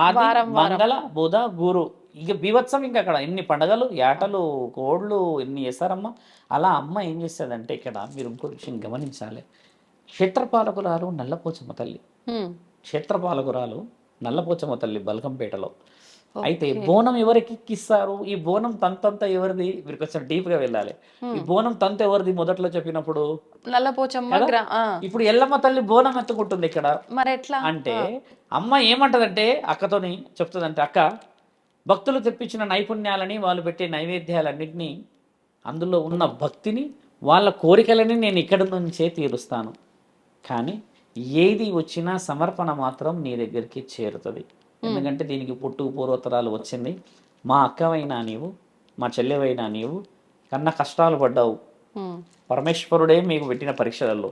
ఆది మంగళ బుధ గురు, ఇక బీభత్సం. ఇంకా అక్కడ ఎన్ని పండగలు, యాటలు, కోళ్ళు ఎన్ని చేస్తారమ్మా. అలా అమ్మ ఏం చేస్తుందంటే ఇక్కడ మీరు ఇంకో విషయం గమనించాలి. క్షేత్రపాలకురాలు నల్లపోచమ్మ తల్లి, క్షేత్రపాలకురాలు నల్లపోచమ్మ తల్లి బల్కంపేటలో. అయితే బోనం ఎవరికి ఎక్కిస్తారు? ఈ బోనం తంతంతా ఎవరిది? మీరు కొంచెం డీప్ గా వెళ్ళాలి. ఈ బోనం తంత ఎవరిది? మొదట్లో చెప్పినప్పుడు నల్లపోచమ్మ. ఇప్పుడు ఎల్లమ్మ తల్లి బోనం ఎత్తుకుంటుంది ఇక్కడ. మరి ఎట్లా అంటే అమ్మ ఏమంటదంటే అక్కతోని చెప్తుందంటే, అక్క భక్తులు తెప్పించిన నైపుణ్యాలని, వాళ్ళు పెట్టే నైవేద్యాలన్నింటినీ, అందులో ఉన్న భక్తిని, వాళ్ళ కోరికలని నేను ఇక్కడ నుంచే తీరుస్తాను. కానీ ఏది వచ్చినా సమర్పణ మాత్రం నీ దగ్గరికి చేరుతుంది. ఎందుకంటే దీనికి పుట్టు పూర్వతరాలు వచ్చింది. మా అక్కవైనా నీవు, మా చెల్లెవైనా నీవు కన్నా కష్టాలు పడ్డావు. పరమేశ్వరుడే మీకు పెట్టిన పరీక్షలలో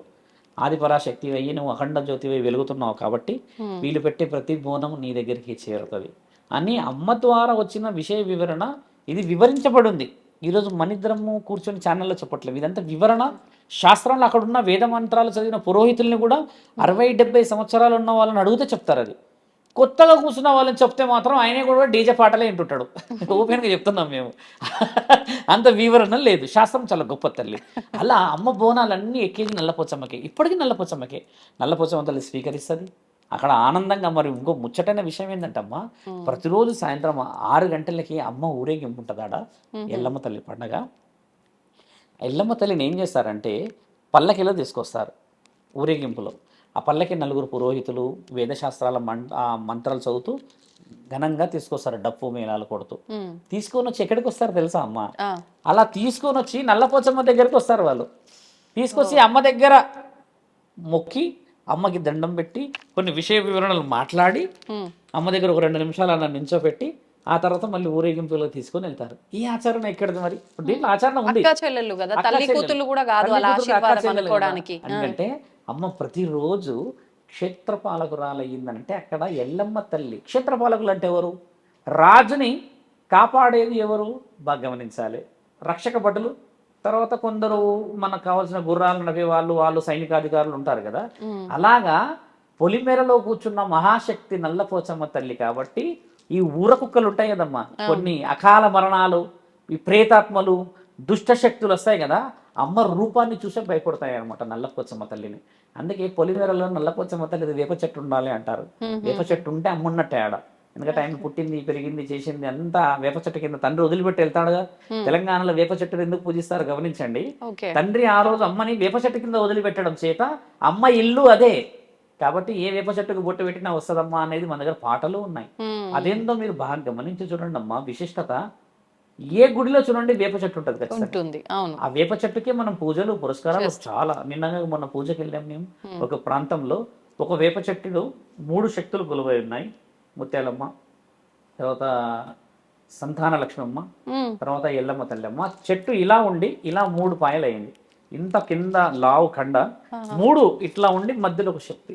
ఆదిపరాశక్తి అయ్యి నువ్వు అఖండ జ్యోతివై వెలుగుతున్నావు. కాబట్టి వీళ్ళు పెట్టే ప్రతి బోనం నీ దగ్గరికి చేరుతుంది అని అమ్మ ద్వారా వచ్చిన విషయ వివరణ ఇది వివరించబడింది. ఈరోజు మనిద్దరము కూర్చొని ఛానల్లో చెప్పట్లేదు, ఇదంతా వివరణ శాస్త్రంలో. అక్కడ ఉన్న వేద మంత్రాలు చదివిన పురోహితుల్ని కూడా 60-70 సంవత్సరాలు ఉన్న వాళ్ళని అడిగితే చెప్తారు. అది కొత్తగా కూర్చున్న వాళ్ళని చెప్తే మాత్రం ఆయనే కూడా డీజే పాటలే వింటుంటాడు. ఓపెన్గా చెప్తున్నాం మేము. అంత వివరణ లేదు, శాస్త్రం చాలా గొప్ప తల్లి. అలా అమ్మ బోనాలన్నీ ఎక్కేది నల్లపోచమ్మకే. ఇప్పటికీ నల్లపోచమ్మకే. నల్లపోచమ్మ తల్లి స్వీకరిస్తుంది అక్కడ ఆనందంగా. మరి ఇంకో ముచ్చటైన విషయం ఏంటంటమ్మా, ప్రతిరోజు సాయంత్రం 6 గంటలకి అమ్మ ఊరేగింపు ఉంటుందాడ. ఎల్లమ్మ తల్లి పండగ. ఎల్లమ్మ తల్లిని ఏం చేస్తారంటే పల్లకిలో తీసుకొస్తారు ఊరేగింపులో. ఆ పల్లకి 4 పురోహితులు వేదశాస్త్రాల మంత్రాలు చదువుతూ ఘనంగా తీసుకొస్తారు, డప్పు మేళాలు కొడుతూ. తీసుకొని వచ్చి ఎక్కడికి వస్తారు తెలుసా అమ్మ? అలా తీసుకొని వచ్చి నల్లపోచమ్మ దగ్గరికి వస్తారు వాళ్ళు. తీసుకొచ్చి అమ్మ దగ్గర మొక్కి అమ్మకి దండం పెట్టి కొన్ని విషయ వివరణలు మాట్లాడి అమ్మ దగ్గర ఒక 2 నిమిషాలు అలా నించోపెట్టి ఆ తర్వాత మళ్ళీ ఊరేగింపులో తీసుకొని వెళ్తారు. ఈ ఆచరణ ఎక్కడిది మరి? ఇప్పుడు దీంట్లో ఆచరణ ఉంది. అక్క చెల్లెళ్ళు కదా, తల్లి కూతుళ్ళు కూడా కాదు అలా ఆశీర్వాదం అనుకోవడానికి. ఎందుకంటే అమ్మ ప్రతిరోజు క్షేత్రపాలకురాలయ్యిందంటే అక్కడ ఎల్లమ్మ తల్లి. క్షేత్రపాలకులు అంటే ఎవరు? రాజుని కాపాడేది ఎవరు బాగా గమనించాలి. రక్షక భటులు, తర్వాత కొందరు మనకు కావాల్సిన గుర్రాలు నడిపే వాళ్ళు సైనికాధికారులు ఉంటారు కదా. అలాగా పొలిమేరలో కూర్చున్న మహాశక్తి నల్లపోచమ్మ తల్లి కాబట్టి ఈ ఊర కుక్కలు ఉంటాయి కదమ్మా, కొన్ని అకాల మరణాలు, ఈ ప్రేతాత్మలు, దుష్ట శక్తులు వస్తాయి కదా, అమ్మ రూపాన్ని చూసే భయపడతాయి అనమాట నల్లపోచమ్మ తల్లిని. అందుకే పొలిమేరలో నల్లపోచమ్మ తల్లి వేప చెట్టు ఉండాలి అంటారు. వేప చెట్టు ఉంటే అమ్మ ఉన్నట్టే ఆడ. ఎందుకంటే ఆయన పుట్టింది, పెరిగింది, చేసింది అంతా వేప చెట్టు కింద. తండ్రి వదిలిపెట్టి వెళ్తాడుగా. తెలంగాణలో వేప చెట్టును ఎందుకు పూజిస్తారు గమనించండి. తండ్రి ఆ రోజు అమ్మని వేప చెట్టు కింద వదిలిపెట్టడం చేత అమ్మ ఇల్లు అదే కాబట్టి ఏ వేప చెట్టుకు బొట్టు పెట్టినా వస్తుందమ్మా అనేది మన దగ్గర పాటలు ఉన్నాయి. అదేందో మీరు బాగా గమనించి చూడండి అమ్మా, విశిష్టత. ఏ గుడిలో చూడండి వేప చెట్టు ఉంటుంది ఖచ్చితంగా. ఆ వేప చెట్టుకే మనం పూజలు పురస్కారాలు చాలా. నిన్నగా మొన్న పూజకి వెళ్ళాం మేము ఒక ప్రాంతంలో. ఒక వేప చెట్టులో 3 శక్తులు కొలువై ఉన్నాయి. ముత్యాలమ్మ, తర్వాత సంతాన లక్ష్మమ్మ, తర్వాత ఎల్లమ్మ తల్లమ్మ. చెట్టు ఇలా ఉండి ఇలా 3 పాయలు అయింది. ఇంత కింద లావు కండ 3 ఇట్లా ఉండి మధ్యలో ఒక శక్తి.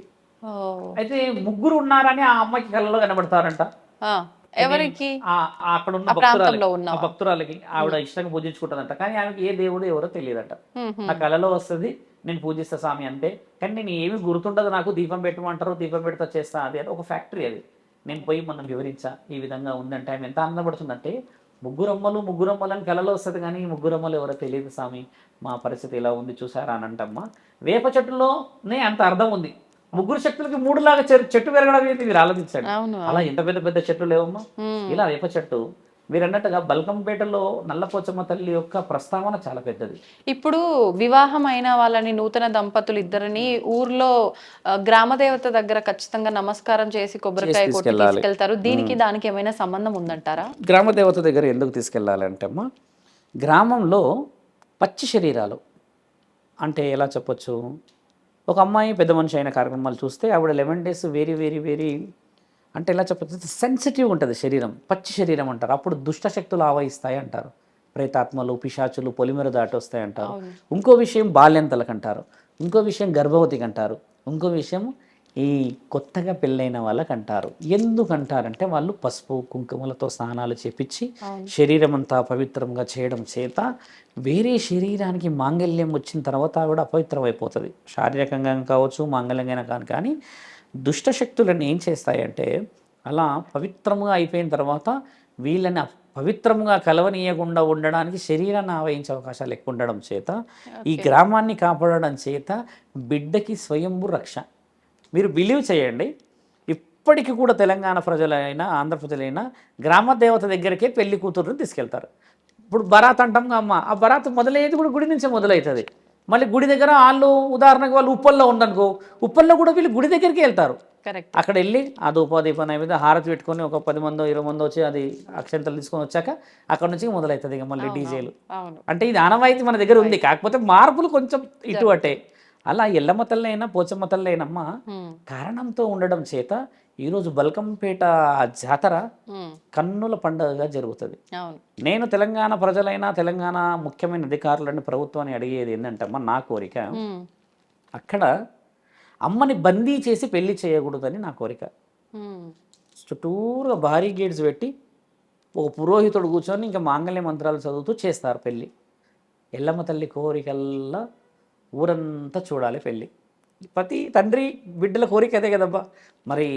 అయితే 3 ఉన్నారని ఆ అమ్మకి కళ్ళలో కనబడతారంట. ఎవరికి? అక్కడ ఉన్న భక్తురాలకి ఆవిడ ఇష్టంగా పూజించుకుంటుందంట. కానీ ఆమెకి ఏ దేవుడు ఎవరో తెలియదంట. నా కళలో వస్తుంది, నేను పూజిస్తా స్వామి అంటే. కానీ నేను ఏమి గుర్తుండదు నాకు. దీపం పెట్టమంటారు, దీపం పెడతా చేస్తా. అది ఒక ఫ్యాక్టరీ అది. నేను పోయి మనం వివరించా ఈ విధంగా ఉందంటే ఆమె ఎంత ఆనందపడుతుందంటే, ముగ్గురమ్మలు అని కళలో వస్తుంది కానీ 3 అమ్మలు ఎవరో తెలియదు స్వామి, మా పరిస్థితి ఇలా ఉంది చూసారా అని అంటమ్మా. వేప చెట్టులోనే అంత అర్థం ఉంది. 3 శక్తులకి 3 లాగా చెట్టు పెరగడం ఏంటి మీరు ఆలోచించండి. అలా ఇంత పెద్ద పెద్ద చెట్లు లేవమ్మా. ఇలా వేప చెట్టు మీరు అన్నట్టుగా బల్కంపేటలో నల్లపోచమ్మ తల్లి యొక్క ప్రస్తావన చాలా పెద్దది. ఇప్పుడు వివాహం అయిన వాళ్ళని, నూతన దంపతులు ఇద్దరిని ఊర్లో గ్రామ దేవత దగ్గర ఖచ్చితంగా నమస్కారం చేసి కొబ్బరికాయ కొట్టి తీసుకెళ్తారు. దీనికి దానికి ఏమైనా సంబంధం ఉందంటారా? గ్రామ దేవత దగ్గర ఎందుకు తీసుకెళ్ళాలి అంటే అమ్మా, గ్రామంలో పచ్చి శరీరాలు అంటే ఎలా చెప్పొచ్చు, ఒక అమ్మాయి పెద్ద మనిషి అయిన కార్యక్రమాలు చూస్తే ఆవిడ 11 days వెరీ వెరీ వెరీ అంటే ఎలా చెప్పచ్చు, సెన్సిటివ్ ఉంటుంది శరీరం. పచ్చి శరీరం అంటారు. అప్పుడు దుష్ట శక్తులు ఆవహిస్తాయి అంటారు. ప్రేతాత్మలు, పిశాచులు పొలిమేర దాటి వస్తాయి అంటారు. ఇంకో విషయం బాల్యంతలకు అంటారు. ఇంకో విషయం గర్భవతికి అంటారు. ఇంకో విషయం ఈ కొత్తగా పెళ్ళైన వాళ్ళకి అంటారు. ఎందుకంటారంటే వాళ్ళు పసుపు కుంకుమలతో స్నానాలు చేపించి శరీరం అంతా పవిత్రంగా చేయడం చేత వేరే శరీరానికి మాంగళ్యం వచ్చిన తర్వాత ఆవిడ అపవిత్రం అయిపోతుంది. శారీరకంగా కావచ్చు, మాంగళ్యంగా కానీ దుష్ట శక్తులను ఏం చేస్తాయంటే అలా పవిత్రంగా అయిపోయిన తర్వాత వీళ్ళని పవిత్రంగా కలవనీయకుండా ఉండడానికి శరీరాన్ని ఆవహించే అవకాశాలు ఎక్కువ ఉండడం చేత ఈ గ్రామాన్ని కాపాడడం చేత బిడ్డకి స్వయంభూ రక్ష. మీరు బిలీవ్ చేయండి, ఇప్పటికీ కూడా తెలంగాణ ప్రజలైనా ఆంధ్ర ప్రజలైనా గ్రామ దేవత దగ్గరికే పెళ్లి కూతురుని తీసుకెళ్తారు. ఇప్పుడు బరాత్ అంటాం అమ్మ, ఆ బరాత్ మొదలయ్యేది కూడా గుడి నుంచే మొదలవుతుంది. మళ్ళీ గుడి దగ్గర వాళ్ళు ఉదాహరణకు వాళ్ళు ఉప్పల్లో ఉండనుకో, ఉప్పల్లో కూడా వీళ్ళు గుడి దగ్గరికి వెళ్తారు. అక్కడ వెళ్ళి ఆ ధూపదీప నైవేద్యం హారతి పెట్టుకొని ఒక 10 మందో 20 మందో వచ్చి అది అక్షంతలు తీసుకొని వచ్చాక అక్కడ నుంచి మొదలవుతుంది ఇక మళ్ళీ డీజేలు. అంటే ఇది ఆనవాయితీ మన దగ్గర ఉంది, కాకపోతే మార్పులు కొంచెం ఇటు అటే. అలా ఎల్లమ్మ తల్లి అయినా పోచమ్మ తల్లి అయినమ్మ కారణంతో ఉండడం చేత ఈరోజు బల్కంపేట జాతర కన్నుల పండుగగా జరుగుతుంది. నేను తెలంగాణ ప్రజలైనా తెలంగాణ ముఖ్యమైన అధికారులని ప్రభుత్వాన్ని అడిగేది ఏంటంటే అమ్మ, నా కోరిక అక్కడ అమ్మని బందీ చేసి పెళ్లి చేయకూడదని నా కోరిక. చుట్టూరుగా భారీ గేట్స్ పెట్టి ఒక పురోహితుడు కూర్చొని ఇంకా మాంగళ్య మంత్రాలు చదువుతూ చేస్తారు పెళ్ళి. ఎల్లమ్మ తల్లి కోరికల్లా ఊరంతా చూడాలి పెళ్ళి. ప్రతి తండ్రి బిడ్డల కోరిక అదే కదబ్బా. మరి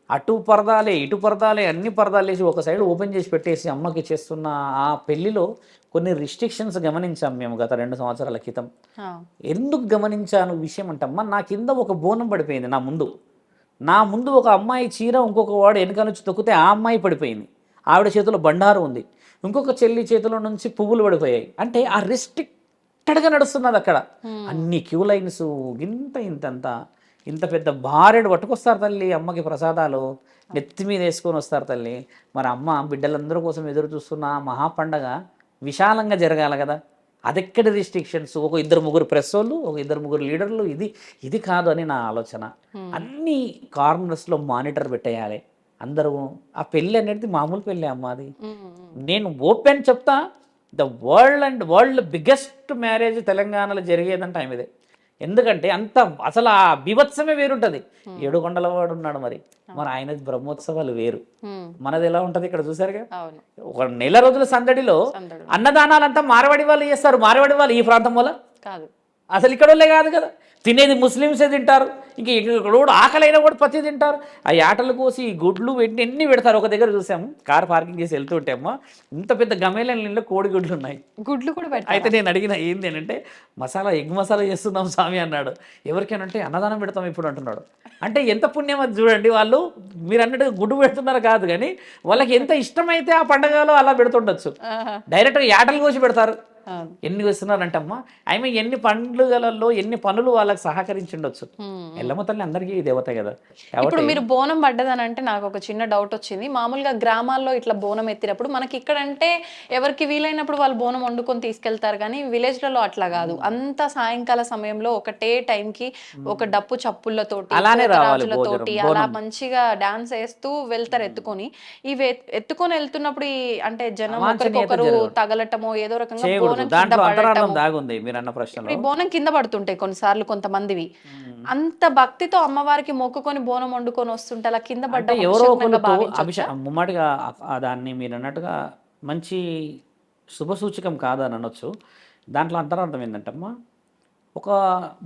అటు పరదాలే ఇటు పరదాలే అన్ని పరదాలు వేసి ఒక సైడ్ ఓపెన్ చేసి పెట్టేసి అమ్మకి చేస్తున్న ఆ పెళ్లిలో కొన్ని రిస్ట్రిక్షన్స్ గమనించాం మేము గత 2 సంవత్సరాల క్రితం. ఎందుకు గమనించాను విషయం అంటమ్మా, నా కింద ఒక బోనం పడిపోయింది. నా ముందు ఒక అమ్మాయి చీర ఇంకొక వాడు వెనక నుంచి తొక్కితే ఆ అమ్మాయి పడిపోయింది. ఆవిడ చేతిలో బండారు ఉంది, ఇంకొక చెల్లి చేతిలో నుంచి పువ్వులు పడిపోయాయి. అంటే ఆ రిస్ట్రిక్టెడ్గా నడుస్తున్నది అక్కడ. అన్ని క్యూ లైన్స్ ఇంత పెద్ద భార్యడు పట్టుకొస్తారు తల్లి అమ్మకి ప్రసాదాలు నెత్తి మీద వేసుకొని వస్తారు తల్లి. మరి అమ్మ బిడ్డలందరూ కోసం ఎదురు చూస్తున్న మహా పండగ విశాలంగా జరగాలి కదా. అదెక్కడి రిస్ట్రిక్షన్స్, ఒక ఇద్దరు ముగ్గురు ప్రెస్ వాళ్ళు, ఒక ఇద్దరు ముగ్గురు లీడర్లు, ఇది కాదు అని నా ఆలోచన. అన్ని కార్నర్స్లో మానిటర్ పెట్టేయాలి అందరూ. ఆ పెళ్ళి అనేది మామూలు పెళ్ళి అమ్మ అది. నేను ఓపెన్ చెప్తా, వరల్డ్ బిగ్గెస్ట్ మ్యారేజ్ తెలంగాణలో జరిగేదంటే ఆమె ఇదే. ఎందుకంటే అంత అసలు ఆ బీభత్సమే వేరుంటుంది. ఏడుకొండల వాడు ఉన్నాడు మరి ఆయన బ్రహ్మోత్సవాలు వేరు, మనది ఎలా ఉంటది ఇక్కడ చూసారుగా. ఒక నెల రోజుల సందడిలో అన్నదానాలంతా మార్వాడి వాళ్ళు చేస్తారు. మార్వాడి వాళ్ళు ఈ ప్రాంతం వల్ల కాదు, అసలు ఇక్కడ వాళ్ళే కాదు కదా. తినేది ముస్లిమ్సే తింటారు, ఇంక ఇక్కడ కూడా ఆకలైనా కూడా ప్రతి తింటారు. ఆ యాటలు కోసి గుడ్లు పెట్టి ఎన్ని పెడతారు. ఒక దగ్గర చూసాము, కార్ పార్కింగ్ చేసి వెళ్తూ ఉంటేమ్మా ఇంత పెద్ద గమేళ్ళ కోడి గుడ్లు ఉన్నాయి, గుడ్లు కూడా పెట్టారు. అయితే నేను అడిగిన ఏంది అంటే ఎగ్ మసాలా చేస్తున్నాం స్వామి అన్నాడు. ఎవరికైనా అన్నదానం పెడతాం ఇప్పుడు అంటున్నాడు. అంటే ఎంత పుణ్యం అది చూడండి. వాళ్ళు మీరు అన్నట్టుగా గుడ్డు పెడుతున్నారు కాదు కానీ వాళ్ళకి ఎంత ఇష్టమైతే ఆ పండగలో అలా పెడుతుండొచ్చు. డైరెక్ట్గా యాటలు కోసి పెడతారు. ఎన్ని వేస్తున్నారంటే అమ్మా ఆమె ఎన్ని పండుగలలో ఎన్ని పనులు వాళ్ళకి సహకరించుండొచ్చు. ఎల్లమ్మ తల్లి అందరికీ దేవత కదా. ఇప్పుడు మీరు బోనం పడ్డదని అంటే నాకు ఒక చిన్న డౌట్ వచ్చింది. మామూలుగా గ్రామాల్లో ఇట్లా బోనం ఎత్తినప్పుడు మనకి ఇక్కడంటే ఎవరికి వీలైనప్పుడు వాళ్ళు బోనం వండుకొని తీసుకెళ్తారు, కానీ విలేజ్లలో అట్లా కాదు. అంత సాయంకాల సమయంలో ఒకటే టైంకి ఒక డప్పు చప్పుళ్ళతోటి రాజులతోటి అలా మంచిగా డాన్స్ వేస్తూ వెళ్తారు ఎత్తుకొని. ఇవి ఎత్తుకొని వెళ్తున్నప్పుడు అంటే జనం ఒకరికొకరు తగలటమో ఏదో రకంగా దాంట్లో అంతరార్థం దాగుంది మీరు అన్న ప్రశ్నలో. ఈ బోనం కింద పడుతుంటాయి కొన్నిసార్లు కొంతమందివి. అంత భక్తితో అమ్మవారికి మొక్కుకొని బోనం వండుకొని వస్తుంటే అలా కింద పడ్డ ఎవరో ముమ్మాటిగా దాన్ని మీరు అన్నట్టుగా మంచి శుభసూచకం కాదని అనొచ్చు. దాంట్లో అంతరార్థం ఏంటంటమ్మా, ఒక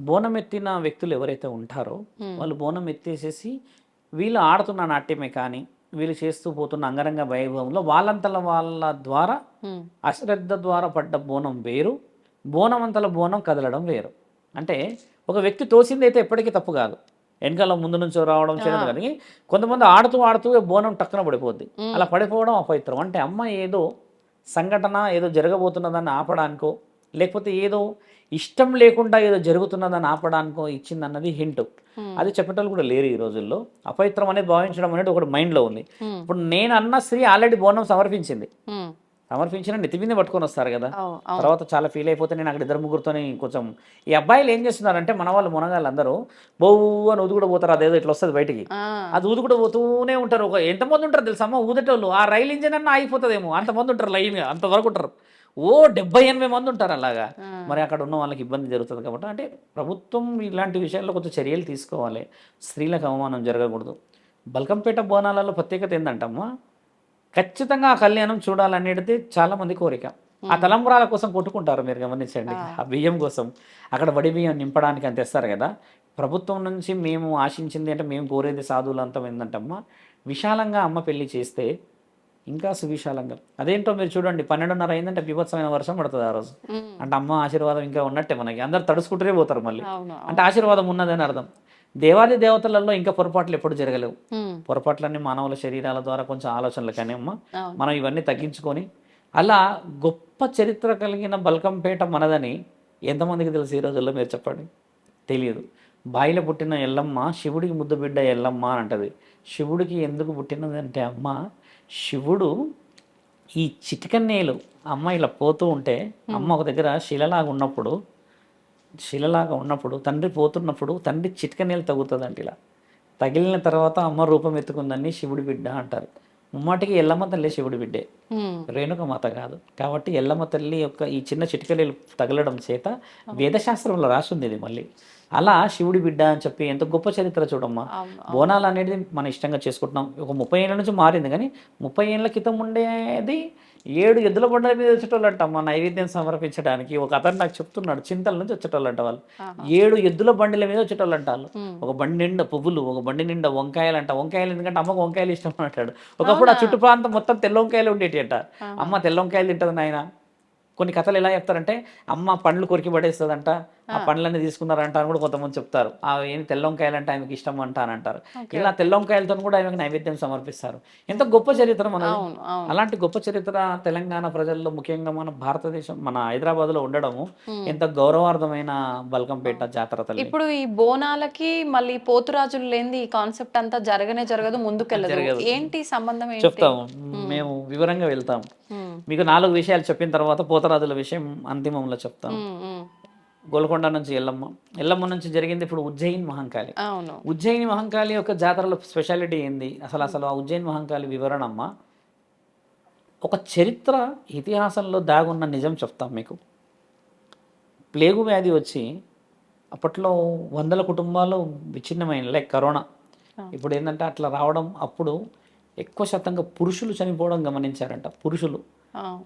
బోనం ఎత్తిన వ్యక్తులు ఎవరైతే ఉంటారో వాళ్ళు బోనం ఎత్తేసేసి వీళ్ళు ఆడుతున్న నాట్యమే కానీ వీళ్ళు చేస్తూ పోతున్న అంగరంగ వైభవంలో వాళ్ళంతల వాళ్ళ ద్వారా అశ్రద్ధ ద్వారా పడ్డ బోనం వేరు, బోనమంతల బోనం కదలడం వేరు. అంటే ఒక వ్యక్తి తోసింది అయితే ఎప్పటికీ తప్పు కాదు, వెనకాల ముందు నుంచి రావడం చేయడం. కానీ కొంతమంది ఆడుతూ బోనం టక్కున పడిపోద్ది. అలా పడిపోవడం అపవిత్రం. అంటే అమ్మ ఏదో సంఘటన ఏదో జరగబోతున్నదాన్ని ఆపడానికో లేకపోతే ఏదో ఇష్టం లేకుండా ఏదో జరుగుతున్నదని ఆపడానికో ఇచ్చిందన్నది హింట్. అది చెప్పేటోళ్ళు కూడా లేరు ఈ రోజుల్లో. అపవిత్రం అనేది భావించడం అనేది ఒకటి మైండ్లో ఉంది. ఇప్పుడు నేను అన్న స్త్రీ ఆల్రెడీ బోనం సమర్పించిన నెత్తి మీద పట్టుకొని వస్తారు కదా. తర్వాత చాలా ఫీల్ అయిపోతే నేను అక్కడ ఇద్దరు ముగ్గురుతో కొంచెం ఈ అబ్బాయిలు ఏం చేస్తున్నారంటే మన వాళ్ళు మునగాళ్ళు అందరూ బౌ అని ఊదుకుడు పోతారు. అదేదో ఇట్లా వస్తుంది బయటికి, అది ఊదుకుడు పోతూనే ఉంటారు. ఎంతమంది ఉంటారు తెలుసా అమ్మ ఊదేటోళ్ళు. ఆ రైలు ఇంజన్ అన్న ఆగిపోతుందేమో అంతమంది ఉంటారు, లైన్గా అంతవరకు ఉంటారు. 70-80 మంది ఉంటారు అలాగా. మరి అక్కడ ఉన్న వాళ్ళకి ఇబ్బంది జరుగుతుంది కాబట్టి అంటే ప్రభుత్వం ఇలాంటి విషయాల్లో కొంచెం చర్యలు తీసుకోవాలి. స్త్రీలకు అవమానం జరగకూడదు. బల్కంపేట బోనాలలో ప్రత్యేకత ఏంటంటమ్మా, ఖచ్చితంగా ఆ కళ్యాణం చూడాలనేది చాలామంది కోరిక. ఆ తలంబ్రాల కోసం కొట్టుకుంటారు, మీరు గమనించండి. ఆ బియ్యం కోసం అక్కడ వడి బియ్యం నింపడానికి అని తెస్తారు కదా. ప్రభుత్వం నుంచి మేము ఆశించింది అంటే మేము కోరేది సాధువులంతా ఏంటంటమ్మా, విశాలంగా అమ్మ పెళ్లి చేస్తే ఇంకా సువిశాలంగా. అదేంటో మీరు చూడండి, 12:30 అయిందంటే బీభత్సమైన వర్షం పడుతుంది ఆ రోజు. అంటే అమ్మ ఆశీర్వాదం ఇంకా ఉన్నట్టే, మనకి అందరు తడుచుకుంటూనే పోతారు మళ్ళీ. అంటే ఆశీర్వాదం ఉన్నదని అర్థం. దేవాది దేవతలలో ఇంకా పొరపాట్లు ఎప్పుడు జరగలేవు. పొరపాట్లన్నీ మానవుల శరీరాల ద్వారా కొంచెం ఆలోచనలు కానీ అమ్మ మనం ఇవన్నీ తగ్గించుకొని అలా గొప్ప చరిత్ర కలిగిన బల్కంపేట మనదని ఎంతమందికి తెలుసు ఈ రోజుల్లో మీరు చెప్పండి. తెలియదు. బాయిలో పుట్టిన ఎల్లమ్మ శివుడికి ముద్దు బిడ్డ ఎల్లమ్మ అని అంటది. శివుడికి ఎందుకు పుట్టినది అంటే అమ్మ, శివుడు ఈ చిటికన్నేలు అమ్మ ఇలా పోతూ ఉంటే అమ్మ ఒక దగ్గర శిలలాగా ఉన్నప్పుడు తండ్రి పోతున్నప్పుడు తండ్రి చిటికన్నేలు తగ్గుతుందంట. ఇలా తగిలిన తర్వాత అమ్మ రూపం ఎత్తుకుందని శివుడి బిడ్డ అంటారు. ముమ్మాటికి ఎల్లమ్మ తల్లి శివుడి బిడ్డే, రేణుక మాత కాదు. కాబట్టి ఎల్లమ్మ తల్లి యొక్క ఈ చిన్న చిటికలీలు తగలడం చేత వేదశాస్త్రంలో రాసింది ఇది. మళ్ళీ అలా శివుడి బిడ్డ అని చెప్పి ఎంత గొప్ప చరిత్ర చూడమ్మా. బోనాలు అనేది మనం ఇష్టంగా చేసుకుంటున్నాం. ఒక 30 ఏళ్ళ నుంచి మారింది, కానీ 30 ఏళ్ళ క్రితం ఉండేది 7 ఎద్దుల బండ్ల మీద వచ్చేటోళ్ళంట అమ్మ నైవేద్యం సమర్పించడానికి. ఒక అతను నాకు చెప్తున్నాడు, చింతల నుంచి వచ్చేటోళ్ళంట వాళ్ళు. 7 ఎద్దుల బండిల మీద వచ్చేటోళ్ళంట వాళ్ళు. ఒక బండి నిండా పువ్వులు, ఒక బండి నిండా వంకాయలు అంట. వంకాయలు ఎందుకంటే అమ్మకు వంకాయలు ఇష్టం అంటాడు. ఒకప్పుడు ఆ చుట్టు ప్రాంతం మొత్తం తెల్ల వంకాయలు ఉండేటి అంట. అమ్మ తెల్ల వంకాయలు తింటుంది నాయన. కొన్ని కథలు ఎలా చెప్తారంటే అమ్మ పండ్లు కొరికి పడేస్తుందంట, ఆ పండ్లన్నీ తీసుకున్నారంట అని కూడా కొంతమంది చెప్తారు. ఆ ఏం తెల్ల వంకాయలు అంటే ఆయనకి ఇష్టం అంట అని అంటారు. ఇలా తెల్ల వంకాయలతో కూడా ఆయనకు నైవేద్యం సమర్పిస్తారు. ఎంత గొప్ప చరిత్ర మనది. అలాంటి గొప్ప చరిత్ర తెలంగాణ ప్రజల్లో, ముఖ్యంగా మన భారతదేశం, మన హైదరాబాద్ లో ఉండడము ఎంత గౌరవార్థమైన బల్కంపేట జాతర తల్లి. ఇప్పుడు ఈ బోనాలకి మళ్ళీ పోతురాజులు లేని ఈ కాన్సెప్ట్ అంతా జరగదు, ముందుకెళ్ళదు. ఏంటి సంబంధం? చెప్తాము, మేము వివరంగా వెళ్తాం. మీకు 4 విషయాలు చెప్పిన తర్వాత పోతరాజుల విషయం అంతిమంలో చెప్తాను. గోల్కొండ నుంచి ఎల్లమ్మ నుంచి జరిగింది ఇప్పుడు ఉజ్జయిన్ మహంకాళి. అవును. ఉజ్జయిని మహంకాళి యొక్క జాతరలో స్పెషాలిటీ ఏంది అసలు ఆ ఉజ్జయిన్ మహంకాళి వివరణ అమ్మ. ఒక చరిత్ర ఇతిహాసంలో దాగున్న నిజం చెప్తాం మీకు. ప్లేగు వ్యాధి వచ్చి అప్పట్లో 100 కుటుంబాలు విచ్ఛిన్నమైన లైక్ కరోనా. ఇప్పుడు ఏంటంటే అట్లా రావడం, అప్పుడు ఎక్కువ శాతంగా పురుషులు చనిపోవడం గమనించారంట. పురుషులు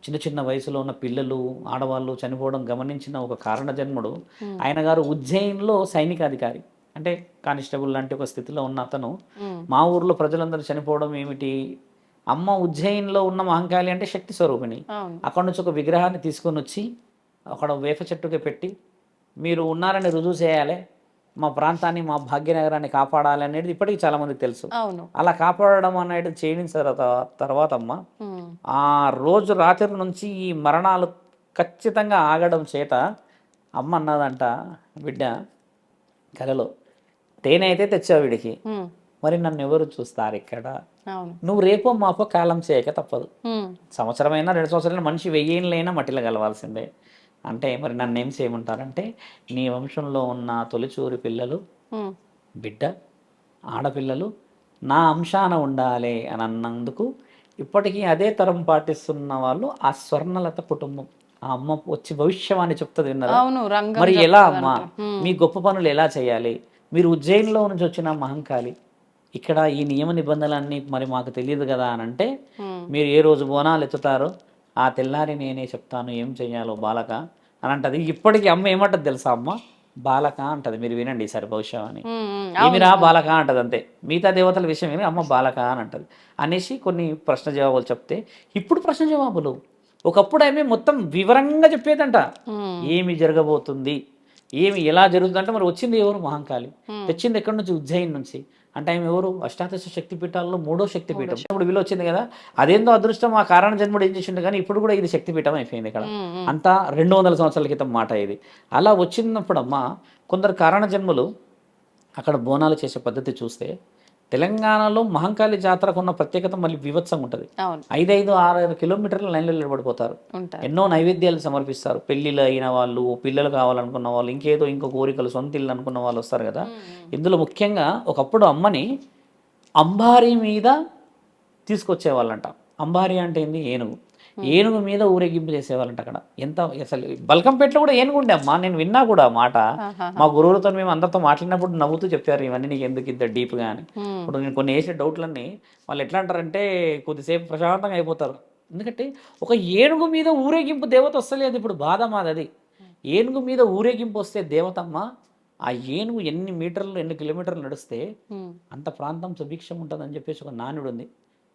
చిన్న చిన్న వయసులో ఉన్న పిల్లలు, ఆడవాళ్ళు చనిపోవడం గమనించిన ఒక కారణ జన్ముడు ఆయన గారు ఉజ్జయిన్లో సైనికాధికారి, అంటే కానిస్టేబుల్ లాంటి ఒక స్థితిలో ఉన్న అతను మా ఊర్లో ప్రజలందరూ చనిపోవడం ఏమిటి, అమ్మ ఉజ్జయిన్లో ఉన్న మహంకాళి అంటే శక్తి స్వరూపిణి, అక్కడ నుంచి ఒక విగ్రహాన్ని తీసుకొని వచ్చి అక్కడ వేప చెట్టుకి పెట్టి మీరు ఉన్నారని రుజువు చేయాలి, మా ప్రాంతాన్ని మా భాగ్యనగరాన్ని కాపాడాలి అనేది ఇప్పటికీ చాలా మందికి తెలుసు. అలా కాపాడడం అనేది చేయించిన తర్వాత అమ్మ ఆ రోజు రాత్రి నుంచి ఈ మరణాలు ఖచ్చితంగా ఆగడం చేత అమ్మ అన్నదంట, బిడ్డ కలలో తేనె అయితే తెచ్చావు వీడికి, మరి నన్ను ఎవరు చూస్తారు ఇక్కడ, నువ్వు రేపో మాపో కాలం చేయక తప్పదు, సంవత్సరమైనా 2 సంవత్సరాలైనా మనిషి 1000 ఏళ్ళైనా మట్టిలో కలవాల్సిందే అంటే మరి నన్ను ఏం చేయమంటారంటే నీ వంశంలో ఉన్న తొలిచూరి పిల్లలు, బిడ్డ, ఆడపిల్లలు నా అంశాన ఉండాలి అని అన్నందుకు ఇప్పటికీ అదే తరం పాటిస్తున్న వాళ్ళు ఆ స్వర్ణలత కుటుంబం. ఆ అమ్మ వచ్చి భవిష్యవాణి చెప్తుంది, విన్నారా? మరి ఎలా అమ్మ మీ గొప్ప పనులు ఎలా చేయాలి, మీరు ఉజ్జయిన్లో నుంచి వచ్చిన మహంకాళి ఇక్కడ ఈ నియమ నిబంధనలన్నీ మరి మాకు తెలియదు కదా అని అంటే, మీరు ఏ రోజు బోనాలు ఎత్తుతారో ఆ తెల్లారి నేనే చెప్తాను ఏం చెయ్యాలో బాలక అని అంటది. ఇప్పటికీ అమ్మ ఏమంటది తెలుసా అమ్మ, బాలక అంటది. మీరు వినండి ఈసారి భవిష్యవాణి, ఏమిరా బాలక అంటది, అంతే. మిగతా దేవతల విషయం ఏమి అమ్మ బాలక అని అంటది. అనేసి కొన్ని ప్రశ్న జవాబులు చెప్తే ఇప్పుడు ప్రశ్న జవాబులు, ఒకప్పుడు ఆమె మొత్తం వివరంగా చెప్పేదంట ఏమి జరగబోతుంది, ఏమి ఎలా జరుగుతుంది అంటే. మరి వచ్చింది ఎవరు, మహంకాళి. తెచ్చింది ఎక్కడి నుంచి, ఉజ్జయిన్ నుంచి. అంటే ఆమె ఎవరు, అష్టాదశ శక్తిపీఠాల్లో 3వ శక్తిపీఠం. ఇప్పుడు వీళ్ళు వచ్చింది కదా, అదేందో అదృష్టం ఆ కారణ జన్ముడు ఏం చేసిండు కానీ ఇప్పుడు కూడా ఇది శక్తిపీఠం అయిపోయింది ఇక్కడ. అంతా 200 సంవత్సరాల క్రితం మాట ఇది. అలా వచ్చినప్పుడు అమ్మ కొందరు కారణ జన్ములు అక్కడ బోనాలు చేసే పద్ధతి చూస్తే తెలంగాణలో మహంకాళి జాతరకు ఉన్న ప్రత్యేకత మళ్ళీ వివత్సంగా ఉంటుంది. 5-6 కిలోమీటర్ల లైన్లో నిలబడిపోతారు, ఎన్నో నైవేద్యాలు సమర్పిస్తారు. పెళ్ళిళ్ళు అయిన వాళ్ళు, పిల్లలు కావాలనుకున్న వాళ్ళు, ఇంకో కోరికలు, సొంత ఇల్లు అనుకున్న వాళ్ళు వస్తారు కదా. ఇందులో ముఖ్యంగా ఒకప్పుడు అమ్మని అంబారీ మీద తీసుకొచ్చేవాళ్ళంట. అంబారీ అంటే ఏంది, ఏనుగు మీద ఊరేగింపు చేసేవాళ్ళంట అక్కడ. ఎంత అసలు బల్కంపేటలో కూడా ఏనుగు ఉండే అమ్మా, నేను విన్నా కూడా మాట. మా గురువులతో మేము అందరితో మాట్లాడినప్పుడు నవ్వుతూ చెప్పారు ఇవన్నీ నీకు ఎందుకు ఇంత డీప్గా అని. ఇప్పుడు నేను కొన్ని వేసే డౌట్లన్నీ వాళ్ళు ఎట్లా అంటారంటే కొద్దిసేపు ప్రశాంతంగా అయిపోతారు. ఎందుకంటే ఒక ఏనుగు మీద ఊరేగింపు దేవత వస్తలేదు. ఇప్పుడు బాధ మాది అది. ఏనుగు మీద ఊరేగింపు వస్తే దేవతమ్మ, ఆ ఏనుగు ఎన్ని మీటర్లు ఎన్ని కిలోమీటర్లు నడిస్తే అంత ప్రాంతం సుభిక్షం ఉంటుందని చెప్పేసి ఒక నానుడు ఉంది.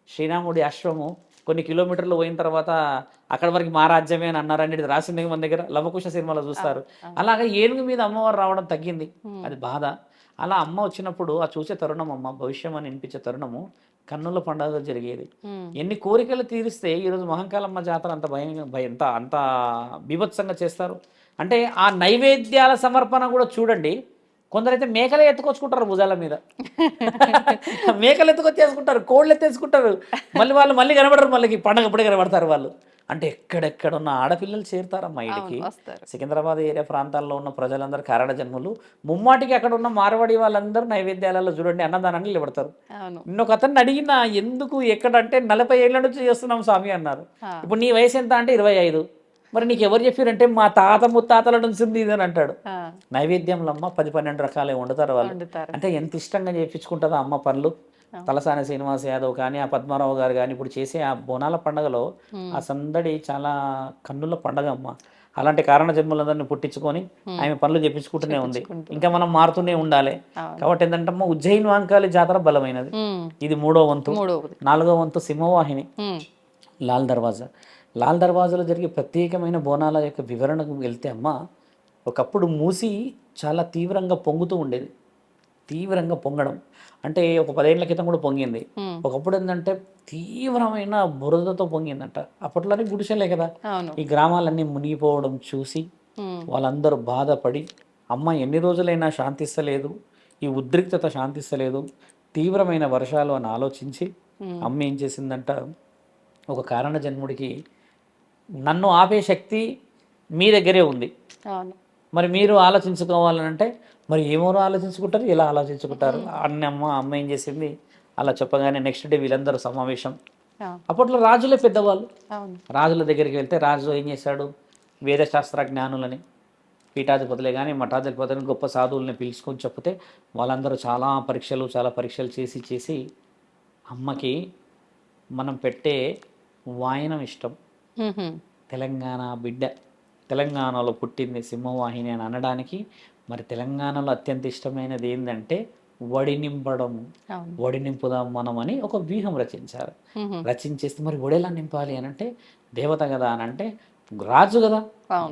శ్రీరాముడి అశ్వము కొన్ని కిలోమీటర్లు పోయిన తర్వాత అక్కడ వరకు మా రాజ్యమే అని అన్నారని రాసింది మన దగ్గర లవకుశ సినిమాలో చూస్తారు. అలాగా ఏనుగు మీద అమ్మవారు రావడం తగ్గింది, అది బాధ. అలా అమ్మ వచ్చినప్పుడు ఆ చూసే తరుణం అమ్మ భవిష్యం అని వినిపించే తరుణము కన్నుల పండుగ జరిగేది. ఎన్ని కోరికలు తీరిస్తే ఈరోజు మహంకాళమ్మ జాతర అంత అంత బీభత్సంగా చేస్తారు అంటే. ఆ నైవేద్యాల సమర్పణ కూడా చూడండి, కొందరైతే మేకలే ఎత్తుకొచ్చుకుంటారు భుజాల మీద, మేకలు ఎత్తుకొచ్చేసుకుంటారు, కోళ్ళు ఎత్తేసుకుంటారు, మళ్ళీ కనబడరు, మళ్ళీ పండగ అప్పుడే కనబడతారు వాళ్ళు. అంటే ఎక్కడెక్కడ ఉన్న ఆడపిల్లలు చేరుతారమ్మా ఇంటికి. సికింద్రాబాద్ ఏరియా ప్రాంతాల్లో ఉన్న ప్రజలందరూ కారణ జన్ములు ముమ్మాటికి అక్కడ ఉన్న మార్వాడి వాళ్ళందరూ నైవేద్యాలలో చూడండి అన్నదానాన్ని నిలబడతారు. నిన్న ఒక అతన్ని అడిగినా ఎందుకు ఎక్కడంటే 40 ఏళ్ళ నుంచి చేస్తున్నాం స్వామి అన్నారు. ఇప్పుడు నీ వయసు ఎంత అంటే 25. మరి నీకు ఎవరు చెప్పారంటే మా తాత ముత్తాతల నుంచి ఉంది ఇది అని అంటాడు. నైవేద్యంలో అమ్మ 10-12 రకాలే వండుతారు వాళ్ళు. అంటే ఎంత ఇష్టంగా చేయించుకుంటుందో అమ్మ పనులు. తలసాని శ్రీనివాస్ యాదవ్ కానీ, ఆ పద్మారావు గారు కానీ ఇప్పుడు చేసే ఆ బోనాల పండుగలో ఆ సందడి చాలా కన్నుల పండగ అమ్మ. అలాంటి కారణ జన్మలందరినీ పుట్టించుకొని ఆమె పనులు చేపించుకుంటూనే ఉంది. ఇంకా మనం మారుతూనే ఉండాలి. కాబట్టి ఏంటంటే ఉజ్జయిన్ మహంకాళి జాతర బలమైనది. ఇది 3వ వంతు. 4వ వంతు సింహవాహిని లాల్ దర్వాజాలో జరిగే ప్రత్యేకమైన బోనాల యొక్క వివరణకు వెళ్తే అమ్మ, ఒకప్పుడు మూసి చాలా తీవ్రంగా పొంగుతూ ఉండేది. తీవ్రంగా పొంగడం అంటే ఒక 10 ఏళ్ల క్రితం కూడా పొంగింది. ఒకప్పుడు ఏంటంటే తీవ్రమైన బురదతో పొంగిందంట. అప్పట్లోనే గుడిసెలే కదా, ఈ గ్రామాలన్నీ మునిగిపోవడం చూసి వాళ్ళందరూ బాధపడి అమ్మ ఎన్ని రోజులైనా శాంతిస్తలేదు, ఈ ఉద్రిక్తత శాంతిస్తలేదు, తీవ్రమైన వర్షాలు అని ఆలోచించి అమ్మ ఏం చేసిందంట, ఒక కారణ జన్ముడికి నన్ను ఆపే శక్తి మీ దగ్గరే ఉంది. అవును. మరి మీరు ఆలోచించుకోవాలంటే మరి ఏమో ఆలోచించుకుంటారు, ఎలా ఆలోచించుకుంటారు అన్న అమ్మ ఏం చేసింది, అలా చెప్పగానే నెక్స్ట్ డే వీళ్ళందరూ సమావేశం. అప్పట్లో రాజులే పెద్దవాళ్ళు. అవును. రాజుల దగ్గరికి వెళ్తే రాజు ఏం చేశాడు, వేదశాస్త్ర జ్ఞానులని, పీఠాధిపతులే కానీ మఠాధిపతులని, గొప్ప సాధువుల్ని పిలుచుకొని చెప్తే వాళ్ళందరూ చాలా పరీక్షలు చేసి అమ్మకి మనం పెట్టే వాయనం ఇష్టం. తెలంగాణ బిడ్డ, తెలంగాణలో పుట్టింది సింహవాహిని అని అనడానికి మరి తెలంగాణలో అత్యంత ఇష్టమైనది ఏంటంటే వడి నింపడం. వడి నింపుదాం మనం అని ఒక వ్యూహం రచించారు. రచించేస్తే మరి వడి ఎలా నింపాలి అని అంటే దేవత కదా అని అంటే రాజు కదా,